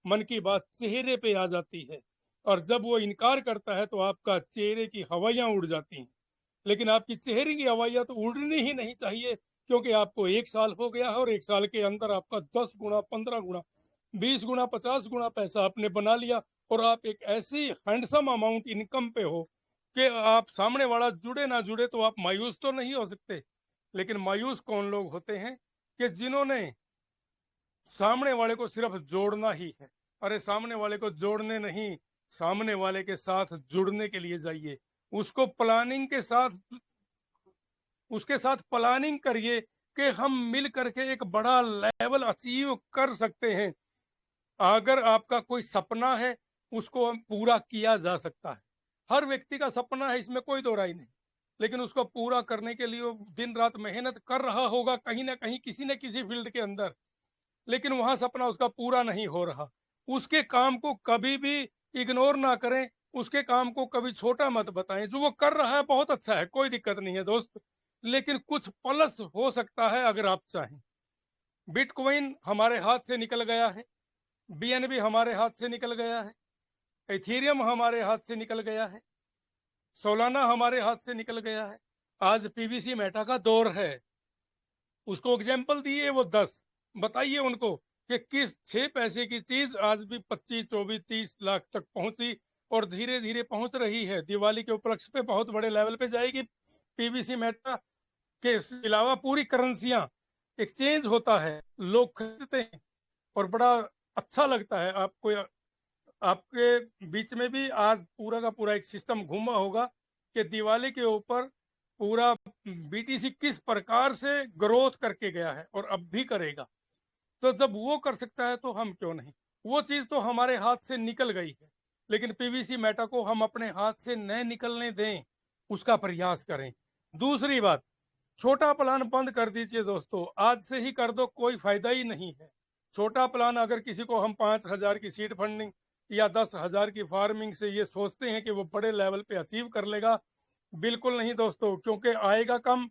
मन की बात चेहरे पे आ जाती है और जब वो इनकार करता है तो आपका चेहरे की हवाइयां उड़ जाती हैं। लेकिन आपकी चेहरे की हवाइयां तो उड़नी ही नहीं चाहिए, क्योंकि आपको 1 साल हो गया है और 1 साल के अंदर आपका 10 गुना, 15 गुना, 20 गुना, 50 गुना पैसा आपने बना लिया। और आप एक ऐसी हैंडसम अमाउंट इनकम पे हो कि आप सामने वाला जुड़े ना जुड़े तो आप मायूस तो नहीं हो सकते। लेकिन मायूस कौन लोग होते हैं? कि जिन्होंने सामने वाले को सिर्फ जोड़ना ही है। अरे सामने वाले को जोड़ने नहीं, सामने वाले के साथ जुड़ने के लिए जाइए। उसको प्लानिंग के साथ, उसके साथ प्लानिंग करिए कि हम मिल करके एक बड़ा लेवल अचीव कर सकते हैं। अगर आपका कोई सपना है उसको हम पूरा किया जा सकता है। हर व्यक्ति का सपना है, इसमें कोई दो राय नहीं। लेकिन उसको पूरा करने के लिए वो दिन रात मेहनत कर रहा होगा कहीं ना कहीं, किसी न किसी फील्ड के अंदर। लेकिन वहां सपना उसका पूरा नहीं हो रहा। उसके काम को कभी भी इग्नोर ना करें, उसके काम को कभी छोटा मत बताएं। जो वो कर रहा है बहुत अच्छा है, कोई दिक्कत नहीं है दोस्त। लेकिन कुछ प्लस हो सकता है अगर आप चाहें। बिटकॉइन हमारे हाथ से निकल गया है, बीएनबी हमारे हाथ से निकल गया है, एथीरियम हमारे हाथ से निकल गया है, सोलाना हमारे हाथ से निकल गया है। आज पीवीसी मेटा का दौर है। उसको एग्जाम्पल दिए वो 10, बताइए उनको कि किस 6 पैसे की चीज आज भी 25, 24, 30 लाख तक पहुंची और धीरे धीरे पहुंच रही है। दिवाली के उपलक्ष्य पे बहुत बड़े लेवल पे जाएगी पीवीसी मेटा। के अलावा पूरी करेंसियां एक्सचेंज होता है, लोग खरीदते हैं और बड़ा अच्छा लगता है। आपको, आपके बीच में भी आज पूरा का पूरा एक सिस्टम घूमा होगा कि दिवाली के ऊपर पूरा बीटीसी किस प्रकार से ग्रोथ करके गया है और अब भी करेगा। तो जब वो कर सकता है तो हम क्यों नहीं? वो चीज तो हमारे हाथ से निकल गई है, लेकिन पीवीसी मेटा को हम अपने हाथ से न निकलने दें, उसका प्रयास करें। दूसरी बात, छोटा प्लान बंद कर दीजिए दोस्तों, आज से ही कर दो, कोई फायदा ही नहीं है। छोटा प्लान, अगर किसी को हम 5,000 की सीड फंडिंग या 10,000 की फार्मिंग से ये सोचते हैं कि वो बड़े लेवल पे अचीव कर लेगा, बिल्कुल नहीं दोस्तों। क्योंकि आएगा कम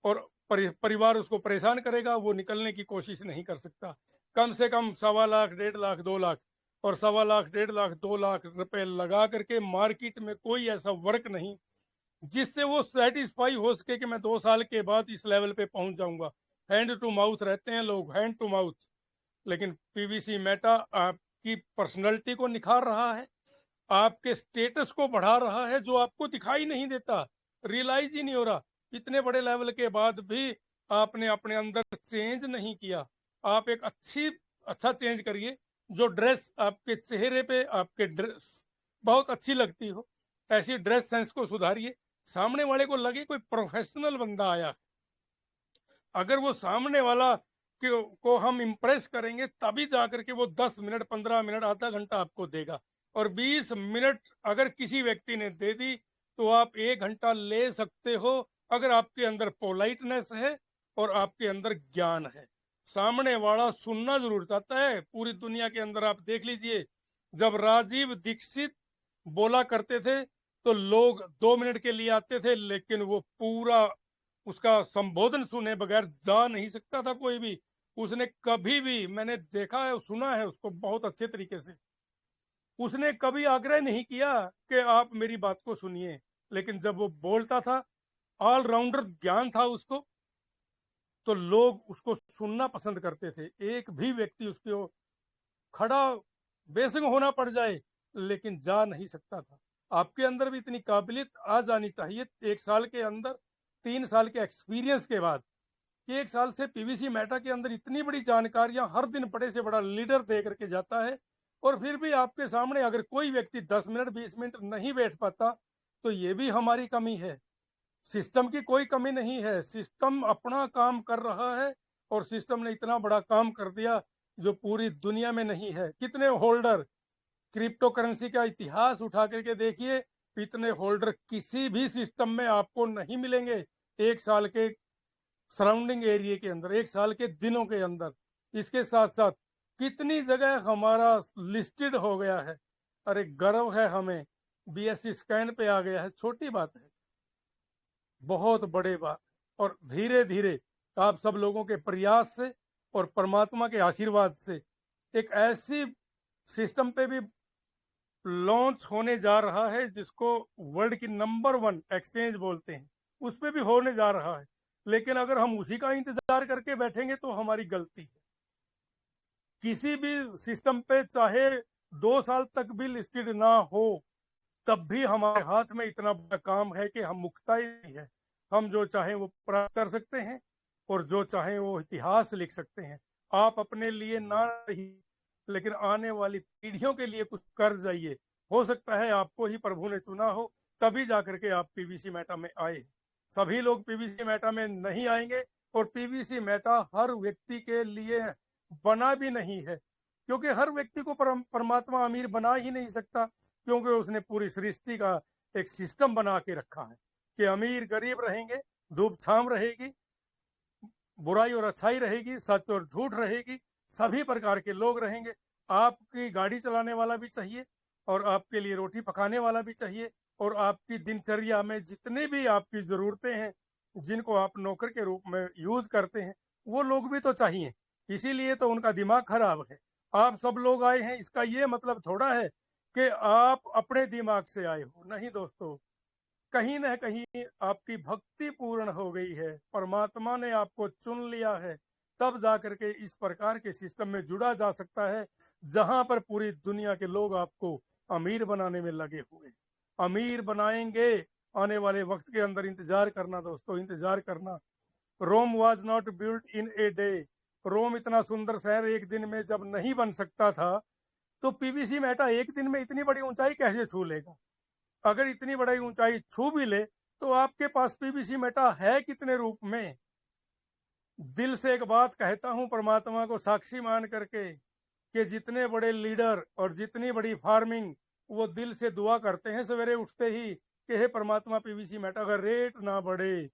और परिवार उसको परेशान करेगा, वो निकलने की कोशिश नहीं कर सकता। कम से कम 1.25 लाख, 1.5 लाख, 2 लाख, और 1.25 लाख, 1.5 लाख, 2 लाख रुपए लगा करके मार्केट में कोई ऐसा वर्क नहीं जिससे वो सेटिस्फाई हो सके कि मैं 2 साल के बाद इस लेवल पे पहुंच जाऊंगा। हैंड टू माउथ रहते हैं लोग, हैंड टू माउथ। लेकिन पीवीसी मेटा आपकी पर्सनैलिटी को निखार रहा है, आपके स्टेटस को बढ़ा रहा है, जो आपको दिखाई नहीं देता, रियलाइज ही नहीं हो रहा। इतने बड़े लेवल के बाद भी आपने अपने अंदर चेंज नहीं किया। आप एक अच्छा चेंज करिए। जो ड्रेस आपके चेहरे पे, आपके ड्रेस बहुत अच्छी लगती हो, ऐसी ड्रेस सेंस को सुधारिए। सामने वाले को लगे कोई प्रोफेशनल बंदा आया। अगर वो सामने वाला को हम इम्प्रेस करेंगे तभी जाकर के वो 10 मिनट 15 मिनट आधा घंटा आपको देगा। और 20 मिनट अगर किसी व्यक्ति ने दे दी तो आप 1 घंटा ले सकते हो, अगर आपके अंदर पोलाइटनेस है और आपके अंदर ज्ञान है। सामने वाला सुनना जरूर चाहता है। पूरी दुनिया के अंदर आप देख लीजिए, जब राजीव दीक्षित बोला करते थे तो लोग 2 मिनट के लिए आते थे, लेकिन वो पूरा उसका संबोधन सुने बगैर जा नहीं सकता था कोई भी। उसने कभी भी, मैंने देखा है सुना है उसको बहुत अच्छे तरीके से, उसने कभी आग्रह नहीं किया कि आप मेरी बात को सुनिए। लेकिन जब वो बोलता था, ऑलराउंडर ज्ञान था उसको, तो लोग उसको सुनना पसंद करते थे। एक भी व्यक्ति उसको खड़ा बेशक होना पड़ जाए लेकिन जा नहीं सकता था। आपके अंदर भी इतनी काबिलियत आ जानी चाहिए 1 साल के अंदर, 3 साल के एक्सपीरियंस के बाद। 1 साल से पीवीसी मेटा के अंदर इतनी बड़ी जानकारियां हर दिन बड़े से बड़ा लीडर दे करके जाता है, और फिर भी आपके सामने अगर कोई व्यक्ति 10 मिनट 20 मिनट नहीं बैठ पाता तो ये भी हमारी कमी है। सिस्टम की कोई कमी नहीं है, सिस्टम अपना काम कर रहा है, और सिस्टम ने इतना बड़ा काम कर दिया जो पूरी दुनिया में नहीं है। कितने होल्डर, क्रिप्टो करेंसी का इतिहास उठा करके देखिए, इतने होल्डर किसी भी सिस्टम में आपको नहीं मिलेंगे 1 साल के सराउंडिंग एरिया के अंदर, 1 साल के दिनों के अंदर। इसके साथ साथ कितनी जगह हमारा लिस्टेड हो गया है, अरे गर्व है हमें। बीएससी स्कैन पे आ गया है, छोटी बात है, बहुत बड़े बात है। और धीरे धीरे आप सब लोगों के प्रयास से और परमात्मा के आशीर्वाद से एक ऐसी सिस्टम पे भी लॉन्च होने जा रहा है जिसको वर्ल्ड की नंबर 1 एक्सचेंज बोलते हैं, उस पे भी होने जा रहा है। लेकिन अगर हम उसी का इंतजार करके बैठेंगे तो हमारी गलती है। किसी भी सिस्टम पे चाहे 2 साल तक भी लिस्टेड ना हो, तब भी हमारे हाथ में इतना बड़ा काम है कि हम मुक्ता ही नहीं है। हम जो चाहें वो प्राप्त कर सकते हैं और जो चाहें वो इतिहास लिख सकते हैं। आप अपने लिए ना रही, लेकिन आने वाली पीढ़ियों के लिए कुछ कर जाइए। हो सकता है आपको ही प्रभु ने चुना हो, तभी जाकर के आप पीवीसी मेटा में आए। सभी लोग पीवीसी मेटा में नहीं आएंगे, और पीवीसी मेटा हर व्यक्ति के लिए बना भी नहीं है, क्योंकि हर व्यक्ति को परमात्मा अमीर बना ही नहीं सकता, क्योंकि उसने पूरी सृष्टि का एक सिस्टम बना के रखा है कि अमीर गरीब रहेंगे, धूप छाम रहेगी, बुराई और अच्छाई रहेगी, सच और झूठ रहेगी, सभी प्रकार के लोग रहेंगे। आपकी गाड़ी चलाने वाला भी चाहिए, और आपके लिए रोटी पकाने वाला भी चाहिए, और आपकी दिनचर्या में जितनी भी आपकी जरूरतें हैं, जिनको आप नौकर के रूप में यूज करते हैं, वो लोग भी तो चाहिए। इसीलिए तो उनका दिमाग खराब है। आप सब लोग आए हैं, इसका ये मतलब थोड़ा है कि आप अपने दिमाग से आए हो, नहीं दोस्तों। कहीं ना कहीं आपकी भक्ति पूर्ण हो गई है, परमात्मा ने आपको चुन लिया है, तब जाकर के इस प्रकार के सिस्टम में जुड़ा जा सकता है, जहां पर पूरी दुनिया के लोग आपको अमीर बनाने में लगे हुए। अमीर बनाएंगे आने वाले वक्त के अंदर, इंतजार करना दोस्तों, इंतजार करना। Rome was not built in a day. Rome इतना सुंदर शहर एक दिन में जब नहीं बन सकता था, तो पीवीसी मेटा एक दिन में इतनी बड़ी ऊंचाई कैसे छू लेगा। अगर इतनी बड़ी ऊंचाई छू भी ले तो आपके पास पीवीसी मेटा है कितने रूप में। दिल से एक बात कहता हूं परमात्मा को साक्षी मान करके, कि जितने बड़े लीडर और जितनी बड़ी फार्मिंग, वो दिल से दुआ करते हैं सवेरे उठते ही कि हे परमात्मा, पीवीसी मेटा का रेट ना बढ़े,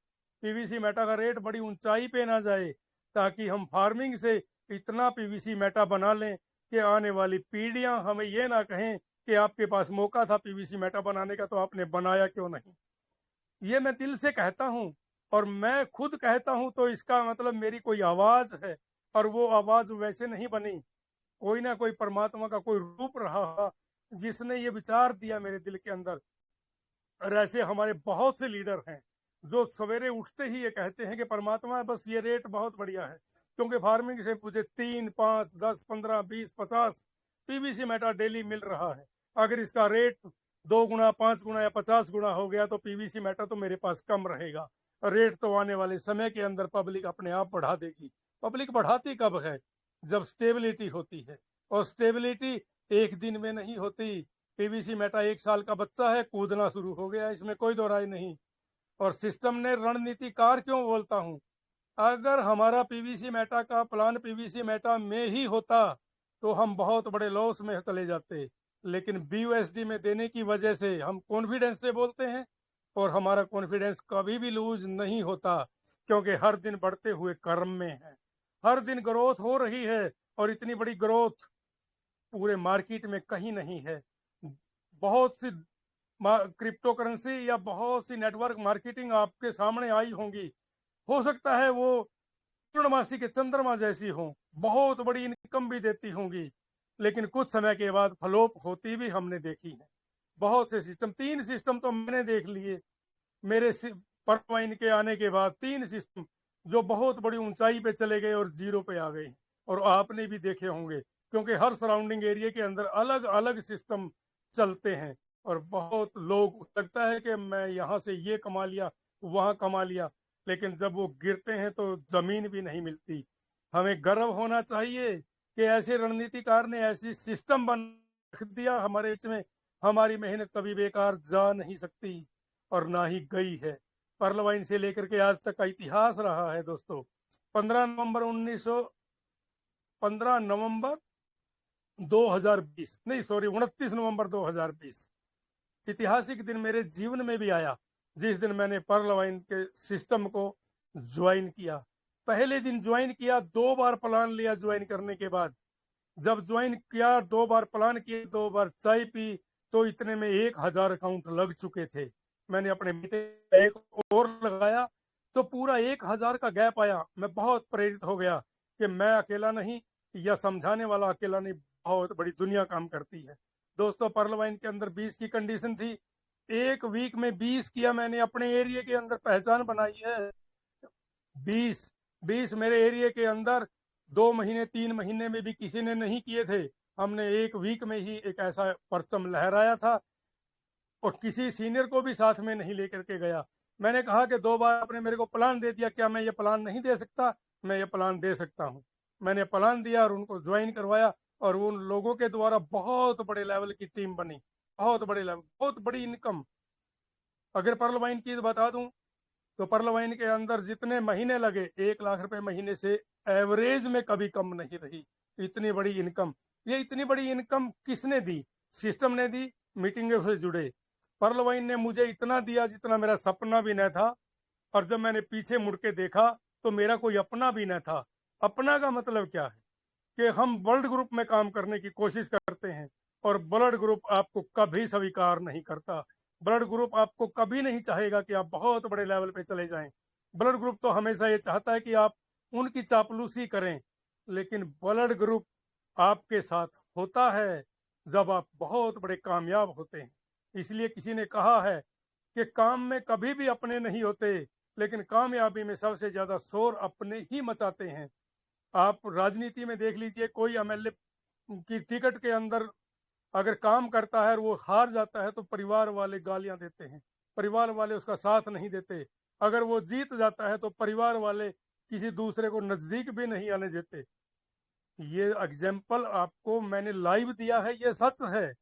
पीवीसी मेटा का रेट बड़ी ऊंचाई पे ना जाए, ताकि हम फार्मिंग से इतना पीवीसी मेटा बना लें कि आने वाली पीढ़ियां हमें ये ना कहें कि आपके पास मौका था पीवीसी मेटा बनाने का तो आपने बनाया क्यों नहीं। ये मैं दिल से कहता हूँ, और मैं खुद कहता हूँ, तो इसका मतलब मेरी कोई आवाज है, और वो आवाज वैसे नहीं बनी। कोई ना कोई परमात्मा का कोई रूप रहा जिसने ये विचार दिया मेरे दिल के अंदर। और ऐसे हमारे बहुत से लीडर हैं जो सवेरे उठते ही ये कहते हैं कि परमात्मा बस ये रेट बहुत बढ़िया है, क्योंकि फार्मिंग से मुझे 3 5 10 15 20 50 पीवीसी मेटा डेली मिल रहा है। अगर इसका रेट 2 गुना 5 गुना या 50 गुना हो गया तो पीवीसी मेटा तो मेरे पास कम रहेगा। रेट तो आने वाले समय के अंदर पब्लिक अपने आप बढ़ा देगी। पब्लिक बढ़ाती कब है? जब स्टेबिलिटी होती है, और स्टेबिलिटी एक दिन में नहीं होती। पीवीसी मेटा 1 साल का बच्चा है, कूदना शुरू हो गया, इसमें कोई दो राय नहीं। और सिस्टम ने रणनीतिकार क्यों बोलता हूँ, अगर हमारा पीवीसी मेटा का प्लान पीवीसी मेटा में ही होता तो हम बहुत बड़े लॉस में चले जाते, लेकिन बीयूएसडी में देने की वजह से हम कॉन्फिडेंस से बोलते हैं और हमारा कॉन्फिडेंस कभी भी लूज नहीं होता, क्योंकि हर दिन बढ़ते हुए क्रम में है, हर दिन ग्रोथ हो रही है और इतनी बड़ी ग्रोथ पूरे मार्केट में कहीं नहीं है। बहुत सी क्रिप्टो करेंसी या बहुत सी नेटवर्क मार्केटिंग आपके सामने आई होंगी, हो सकता है वो पूर्णमासी के चंद्रमा जैसी हो, बहुत बड़ी इनकम भी देती होंगी, लेकिन कुछ समय के बाद फ्लॉप होती भी हमने देखी है। बहुत से सिस्टम, 3 सिस्टम तो मैंने देख लिए मेरे परवाइन के आने के बाद, 3 सिस्टम जो बहुत बड़ी ऊंचाई पे चले गए और जीरो पे आ गए, और आपने भी देखे होंगे, क्योंकि हर सराउंडिंग एरिया के अंदर अलग अलग सिस्टम चलते हैं और बहुत लोग लगता है कि मैं यहाँ से ये कमा लिया, वहाँ कमा लिया, लेकिन जब वो गिरते हैं तो जमीन भी नहीं मिलती। हमें गर्व होना चाहिए कि ऐसे रणनीतिकार ने ऐसी सिस्टम बन रख दिया हमारे बीच में, हमारी मेहनत कभी बेकार जा नहीं सकती और ना ही गई है। पर्लवाइन से लेकर के आज तक का इतिहास रहा है दोस्तों। 15 नवंबर 2020 नहीं, सॉरी, 29 नवंबर 2020 ऐतिहासिक दिन मेरे जीवन में भी आया, जिस दिन मैंने पर्लवाइन के सिस्टम को ज्वाइन किया। पहले दिन ज्वाइन किया, 2 बार प्लान लिया ज्वाइन करने के बाद। जब ज्वाइन किया, 2 बार प्लान किए, 2 बार चाय पी, तो इतने में 1000 अकाउंट लग चुके थे। मैंने अपने बेटे एक और लगाया तो पूरा 1000 का गैप आया। मैं बहुत प्रेरित हो गया कि मैं अकेला नहीं, या समझाने वाला अकेला नहीं, बहुत बड़ी दुनिया काम करती है। दोस्तों, पर्लवाइन के अंदर 20 की कंडीशन थी, एक वीक में 20 किया मैंने, अपने एरिया के अंदर पहचान बनाई है। 20 मेरे एरिया के अंदर 2 महीने 3 महीने में भी किसी ने नहीं किए थे। हमने एक वीक में ही एक ऐसा परचम लहराया था, और किसी सीनियर को भी साथ में नहीं लेकर के गया। मैंने कहा कि 2 बार आपने मेरे को प्लान दे दिया, क्या मैं ये प्लान नहीं दे सकता? मैं ये प्लान दे सकता हूँ। मैंने प्लान दिया और उनको ज्वाइन करवाया, और उन लोगों के द्वारा बहुत बड़े लेवल की टीम बनी, बहुत बड़े लेवल, बहुत बड़ी इनकम। अगर पर्लवाइन की बता दूं तो पर्लवाइन के अंदर जितने महीने लगे, 1 लाख रुपए महीने से एवरेज में कभी कम नहीं रही। इतनी बड़ी इनकम, ये इतनी बड़ी इनकम किसने दी? सिस्टम ने दी, मीटिंगों से जुड़े। पर्लवाइन ने मुझे इतना दिया जितना मेरा सपना भी न था, और जब मैंने पीछे मुड़ के देखा तो मेरा कोई अपना भी न था। अपना का मतलब क्या है कि हम वर्ल्ड ग्रुप में काम करने की कोशिश करते हैं, और ब्लड ग्रुप आपको कभी स्वीकार नहीं करता। ब्लड ग्रुप आपको कभी नहीं चाहेगा कि आप बहुत बड़े लेवल पे चले जाएं। ब्लड ग्रुप तो हमेशा ये चाहता है कि आप उनकी चापलूसी करें, लेकिन ब्लड ग्रुप आपके साथ होता है जब आप बहुत बड़े कामयाब होते हैं। इसलिए किसी ने कहा है कि काम में कभी भी अपने नहीं होते, लेकिन कामयाबी में सबसे ज्यादा शोर अपने ही मचाते हैं। आप राजनीति में देख लीजिए, कोई एमएलए की टिकट के अंदर अगर काम करता है और वो हार जाता है तो परिवार वाले गालियां देते हैं, परिवार वाले उसका साथ नहीं देते। अगर वो जीत जाता है तो परिवार वाले किसी दूसरे को नजदीक भी नहीं आने देते। ये एग्जाम्पल आपको मैंने लाइव दिया है, ये सच है,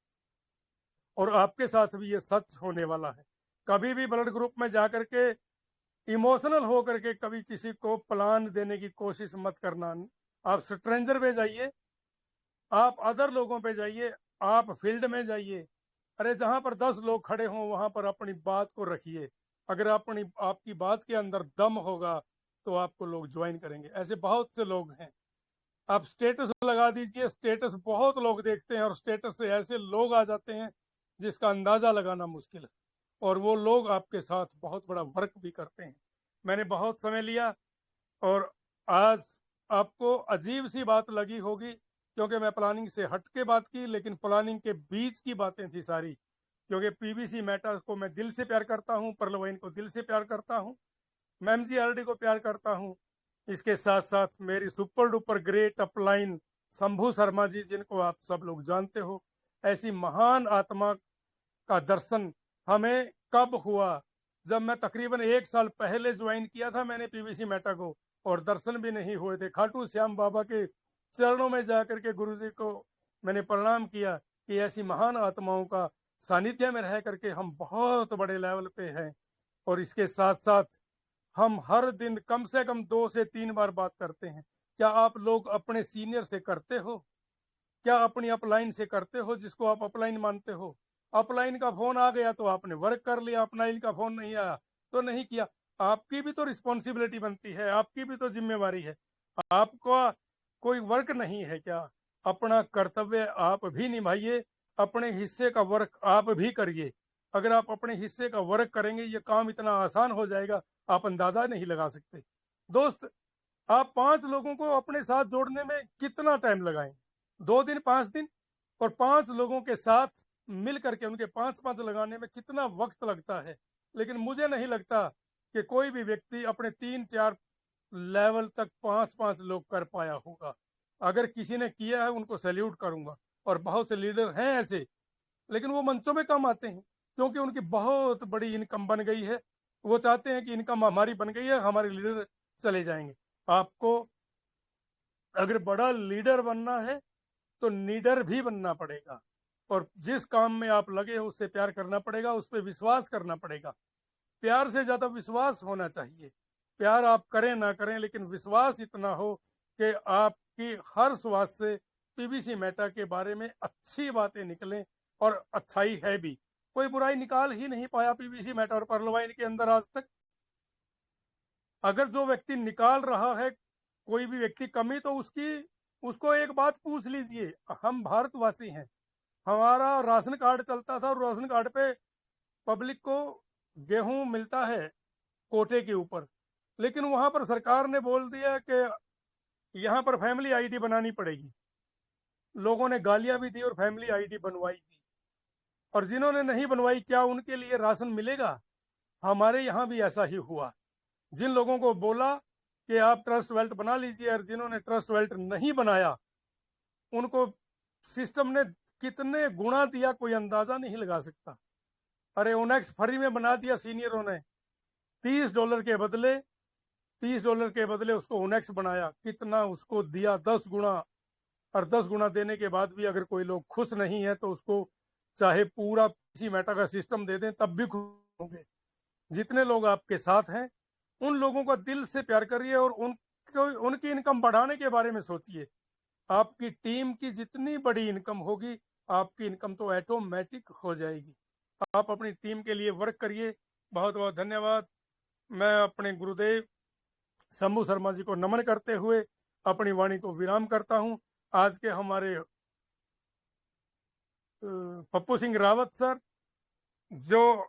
और आपके साथ भी ये सच होने वाला है। कभी भी ब्लड ग्रुप में जाकर के इमोशनल होकर के कभी किसी को प्लान देने की कोशिश मत करना। आप स्ट्रेंजर पे जाइए, आप अदर लोगों पे जाइए, आप फील्ड में जाइए। अरे जहां पर 10 लोग खड़े हों वहां पर अपनी बात को रखिए। अगर अपनी आपकी बात के अंदर दम होगा तो आपको लोग ज्वाइन करेंगे। ऐसे बहुत से लोग हैं। आप स्टेटस लगा दीजिए, स्टेटस बहुत लोग देखते हैं, और स्टेटस से ऐसे लोग आ जाते हैं जिसका अंदाजा लगाना मुश्किल है, और वो लोग आपके साथ बहुत बड़ा वर्क भी करते हैं। मैंने बहुत समय लिया, और आज आपको अजीब सी बात लगी होगी, क्योंकि मैं प्लानिंग से हट के बात की, लेकिन प्लानिंग के बीच की बातें थी सारी। क्योंकि पीवीसी मेटा को मैं दिल से प्यार करता हूँ, पर्लवाइन को दिल से प्यार करता हूँ, मैं एमजीआरडी को प्यार करता हूँ। इसके साथ साथ मेरी super duper great upline Shambhu Sharma ji, जिनको आप सब लोग जानते हो, ऐसी महान आत्मा का दर्शन हमें कब हुआ? जब मैं तकरीबन 1 साल पहले ज्वाइन किया था मैंने पीवीसी मेटा को, और दर्शन भी नहीं हुए थे। खाटू श्याम बाबा के चरणों में जाकर के गुरु जी को मैंने प्रणाम किया कि ऐसी महान आत्माओं का सानिध्य में रह करके हम बहुत बड़े लेवल पे हैं। और इसके साथ साथ हम हर दिन कम से कम 2 से 3 बार बात करते हैं। क्या आप लोग अपने सीनियर से करते हो? क्या अपनी अपलाइन से करते हो, जिसको आप अपलाइन मानते हो? अपलाइन का फोन आ गया तो आपने वर्क कर लिया, अपलाइन का फोन नहीं आया तो नहीं किया। आपकी भी तो रिस्पॉन्सिबिलिटी बनती है, आपकी भी तो जिम्मेवारी है। आपका कोई वर्क नहीं है क्या? अपना कर्तव्य आप भी निभाइए, अपने हिस्से का वर्क आप भी करिए। अगर आप अपने हिस्से का वर्क करेंगे, ये काम इतना आसान हो जाएगा, आप अंदाजा नहीं लगा सकते। दोस्त, आप 5 लोगों को अपने साथ जोड़ने में कितना टाइम लगाएंगे? 2 दिन, 5 दिन? और 5 लोगों के साथ मिल करके उनके 5-5 लगाने में कितना वक्त लगता है। लेकिन मुझे नहीं लगता कि कोई भी व्यक्ति अपने 3-4 लेवल तक 5-5 लोग कर पाया होगा। अगर किसी ने किया है, उनको सैल्यूट करूंगा। और बहुत से लीडर हैं ऐसे, लेकिन वो मंचों में कम आते हैं क्योंकि उनकी बहुत बड़ी इनकम बन गई है। वो चाहते हैं कि इनकम हमारी बन गई है, हमारे लीडर चले जाएंगे। आपको अगर बड़ा लीडर बनना है तो नीडर भी बनना पड़ेगा। और जिस काम में आप लगे हो उससे प्यार करना पड़ेगा, उस पर विश्वास करना पड़ेगा। प्यार से ज्यादा विश्वास होना चाहिए। प्यार आप करें ना करें, लेकिन विश्वास इतना हो कि आपकी हर श्वास से पीवीसी मेटा के बारे में अच्छी बातें निकलें। और अच्छाई है भी, कोई बुराई निकाल ही नहीं पाया पीवीसी मेटा और पर्ल वाइन के अंदर आज तक। अगर जो व्यक्ति निकाल रहा है कोई भी व्यक्ति कमी, तो उसको एक बात पूछ लीजिए। हम भारतवासी हैं, हमारा राशन कार्ड चलता था और राशन कार्ड पे पब्लिक को गेहूं मिलता है कोटे के ऊपर। लेकिन वहां पर सरकार ने बोल दिया कि यहाँ पर फैमिली आईडी बनानी पड़ेगी। लोगों ने गालियां भी दी और फैमिली आईडी बनवाई भी। और जिन्होंने नहीं बनवाई, क्या उनके लिए राशन मिलेगा? हमारे यहाँ भी ऐसा ही हुआ। जिन लोगों को बोला कि आप ट्रस्ट वेल्ट बना लीजिए, और जिन्होंने ट्रस्ट वेल्ट नहीं बनाया, उनको सिस्टम ने कितने गुणा दिया कोई अंदाजा नहीं लगा सकता। अरे ओनेक्स फ्री में बना दिया सीनियरों ने। $30 के बदले, $30 के बदले उसको ओनेक्स बनाया। कितना उसको दिया? 10 गुना। और 10 गुना देने के बाद भी अगर कोई लोग खुश नहीं है तो उसको चाहे पूरा पीसी मेटा का सिस्टम दे दें तब भी खुश होंगे। जितने लोग आपके साथ हैं उन लोगों का दिल से प्यार करिए और उनकी इनकम बढ़ाने के बारे में सोचिए। आपकी टीम की जितनी बड़ी इनकम होगी, आपकी इनकम तो ऑटोमेटिक हो जाएगी। आप अपनी टीम के लिए वर्क करिए। बहुत बहुत धन्यवाद। मैं अपने गुरुदेव शंभू शर्मा जी को नमन करते हुए अपनी वाणी को विराम करता हूं। आज के हमारे पप्पू सिंह रावत सर, जो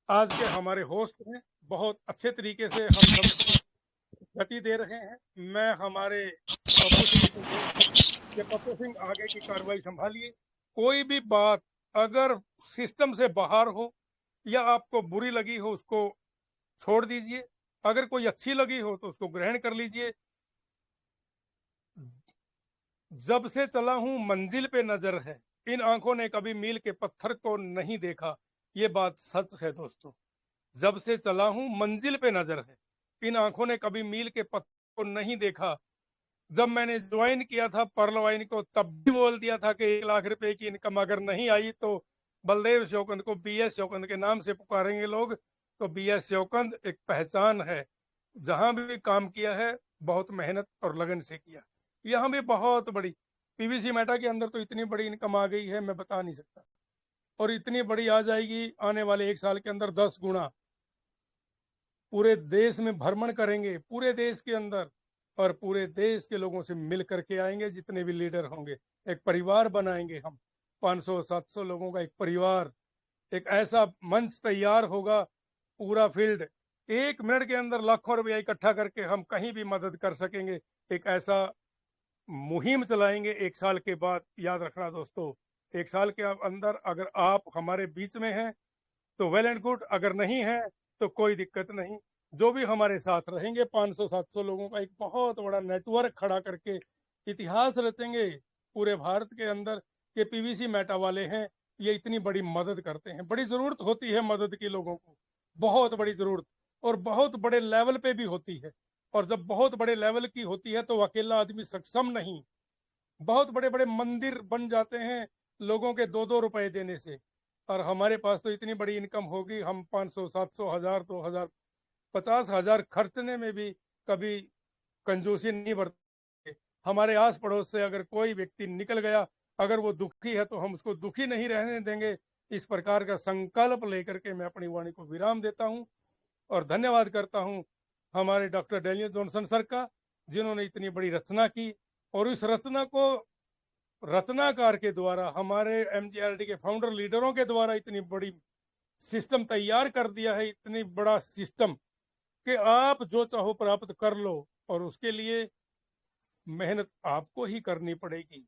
आज के हमारे होस्ट हैं, बहुत अच्छे तरीके से हम सब गति दे रहे हैं। मैं हमारे पप्पू सिंह को कि पप्पू सिंह आगे की कार्रवाई संभालिए। कोई भी बात अगर सिस्टम से बाहर हो या आपको बुरी लगी हो, उसको छोड़ दीजिए। अगर कोई अच्छी लगी हो तो उसको ग्रहण कर लीजिए। जब से चला हूं मंजिल पे नजर है, इन आंखों ने कभी मील के पत्थर को नहीं देखा। ये बात सच है दोस्तों। जब से चला हूं मंजिल पे नजर है, इन आंखों ने कभी मील के पत्थर को नहीं देखा। जब मैंने ज्वाइन किया था पर्ल वाइन को, तब भी बोल दिया था कि 1 लाख रुपए की इनकम अगर नहीं आई तो बलदेव शौकंद को BS शौकंद के नाम से पुकारेंगे लोग। तो BS शौकंद एक पहचान है। जहां भी काम किया है बहुत मेहनत और लगन से किया। यहाँ भी बहुत बड़ी पीवीसी मेटा के अंदर तो इतनी बड़ी इनकम आ गई है, मैं बता नहीं सकता। और इतनी बड़ी आ जाएगी आने वाले 1 साल के अंदर 10 गुना। पूरे देश में भ्रमण करेंगे, पूरे देश के अंदर, और पूरे देश के लोगों से मिल करके आएंगे। जितने भी लीडर होंगे एक परिवार बनाएंगे हम, 500-700 लोगों का एक परिवार। एक ऐसा मंच तैयार होगा, पूरा फील्ड 1 मिनट के अंदर लाखों रुपया इकट्ठा करके हम कहीं भी मदद कर सकेंगे। एक ऐसा मुहिम चलाएंगे 1 साल के बाद। याद रखना दोस्तों, 1 साल के अंदर अगर आप हमारे बीच में हैं तो वेल एंड गुड, अगर नहीं है तो कोई दिक्कत नहीं। जो भी हमारे साथ रहेंगे 500-700 लोगों का एक बहुत बड़ा नेटवर्क खड़ा करके इतिहास रचेंगे पूरे भारत के अंदर कि पीवीसी मेटा वाले हैं, ये इतनी बड़ी मदद करते हैं। बड़ी जरूरत होती है मदद की लोगों को, बहुत बड़ी जरूरत, और बहुत बड़े लेवल पे भी होती है। और जब बहुत बड़े लेवल की होती है तो अकेला आदमी सक्षम नहीं। बहुत बड़े बड़े मंदिर बन जाते हैं लोगों के 2-2 रुपए देने से। और हमारे पास तो इतनी बड़ी इनकम होगी, हम 500, 700, 1000, 2000, 50,000 खर्चने में भी कभी कंजूसी नहीं बरतेंगे। हमारे आस पड़ोस से अगर कोई व्यक्ति निकल गया, अगर वो दुखी है तो हम उसको दुखी नहीं रहने देंगे। इस प्रकार का संकल्प लेकर के मैं अपनी वाणी को विराम देता हूं और धन्यवाद करता हूं हमारे डॉक्टर डेनियल जॉनसन सर का, जिन्होंने इतनी बड़ी रचना की और इस रचना को रचनाकार के द्वारा, हमारे एमजीआरडी के फाउंडर लीडरों के द्वारा इतनी बड़ी सिस्टम तैयार कर दिया है, इतनी बड़ा सिस्टम कि आप जो चाहो प्राप्त कर लो और उसके लिए मेहनत आपको ही करनी पड़ेगी।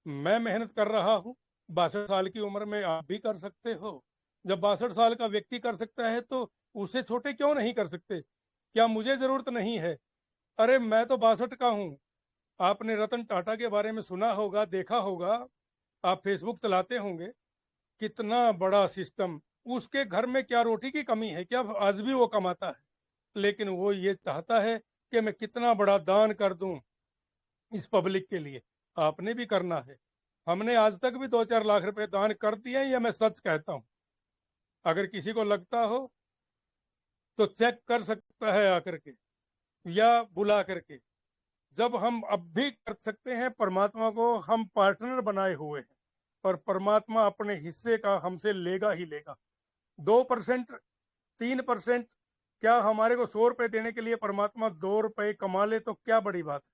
मैं मेहनत कर रहा हूँ, 62 साल की उम्र में आप भी कर सकते हो। जब 62 साल का व्यक्ति कर सकता है तो उससे छोटे क्यों नहीं कर सकते? क्या मुझे जरूरत नहीं है? अरे मैं तो 62 का हूँ। आपने रतन टाटा के बारे में सुना होगा, देखा होगा, आप फेसबुक चलाते होंगे, कितना बड़ा सिस्टम। उसके घर में क्या रोटी की कमी है? क्या आज भी वो कमाता है? लेकिन वो ये चाहता है कि मैं कितना बड़ा दान कर दूं इस पब्लिक के लिए। आपने भी करना है। हमने आज तक भी 2-4 लाख रुपए दान कर दिए हैं, ये मैं सच कहता हूं। अगर किसी को लगता हो तो चेक कर सकता है आकर के या बुला करके। जब हम अब भी कर सकते हैं, परमात्मा को हम पार्टनर बनाए हुए हैं और परमात्मा अपने हिस्से का हमसे लेगा ही लेगा। 2%, 3%, क्या हमारे को 100 रुपए देने के लिए परमात्मा 2 रुपए कमा ले तो क्या बड़ी बात है?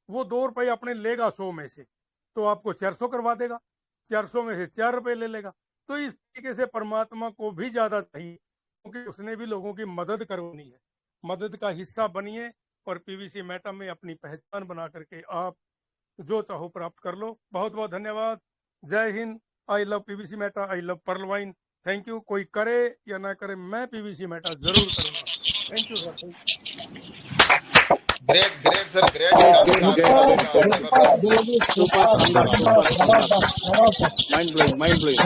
वो 2 रुपए अपने लेगा 100 में से, तो आपको 400 करवा देगा, 400 में से 4 रुपए ले लेगा। तो इस तरीके से परमात्मा को भी ज्यादा चाहिए, क्योंकि उसने भी लोगों की मदद करवानी है। मदद का हिस्सा बनिए और पीवीसी मेटा में अपनी पहचान बना करके आप जो चाहो प्राप्त कर लो। बहुत बहुत धन्यवाद। जय हिंद। I love PVC meta, I love pearl wine. Thank you. कोई करे या ना करे, मैं पीवीसी मेटा जरूर करूंगा। Thank you sir. Great sir, great. Mind blowing.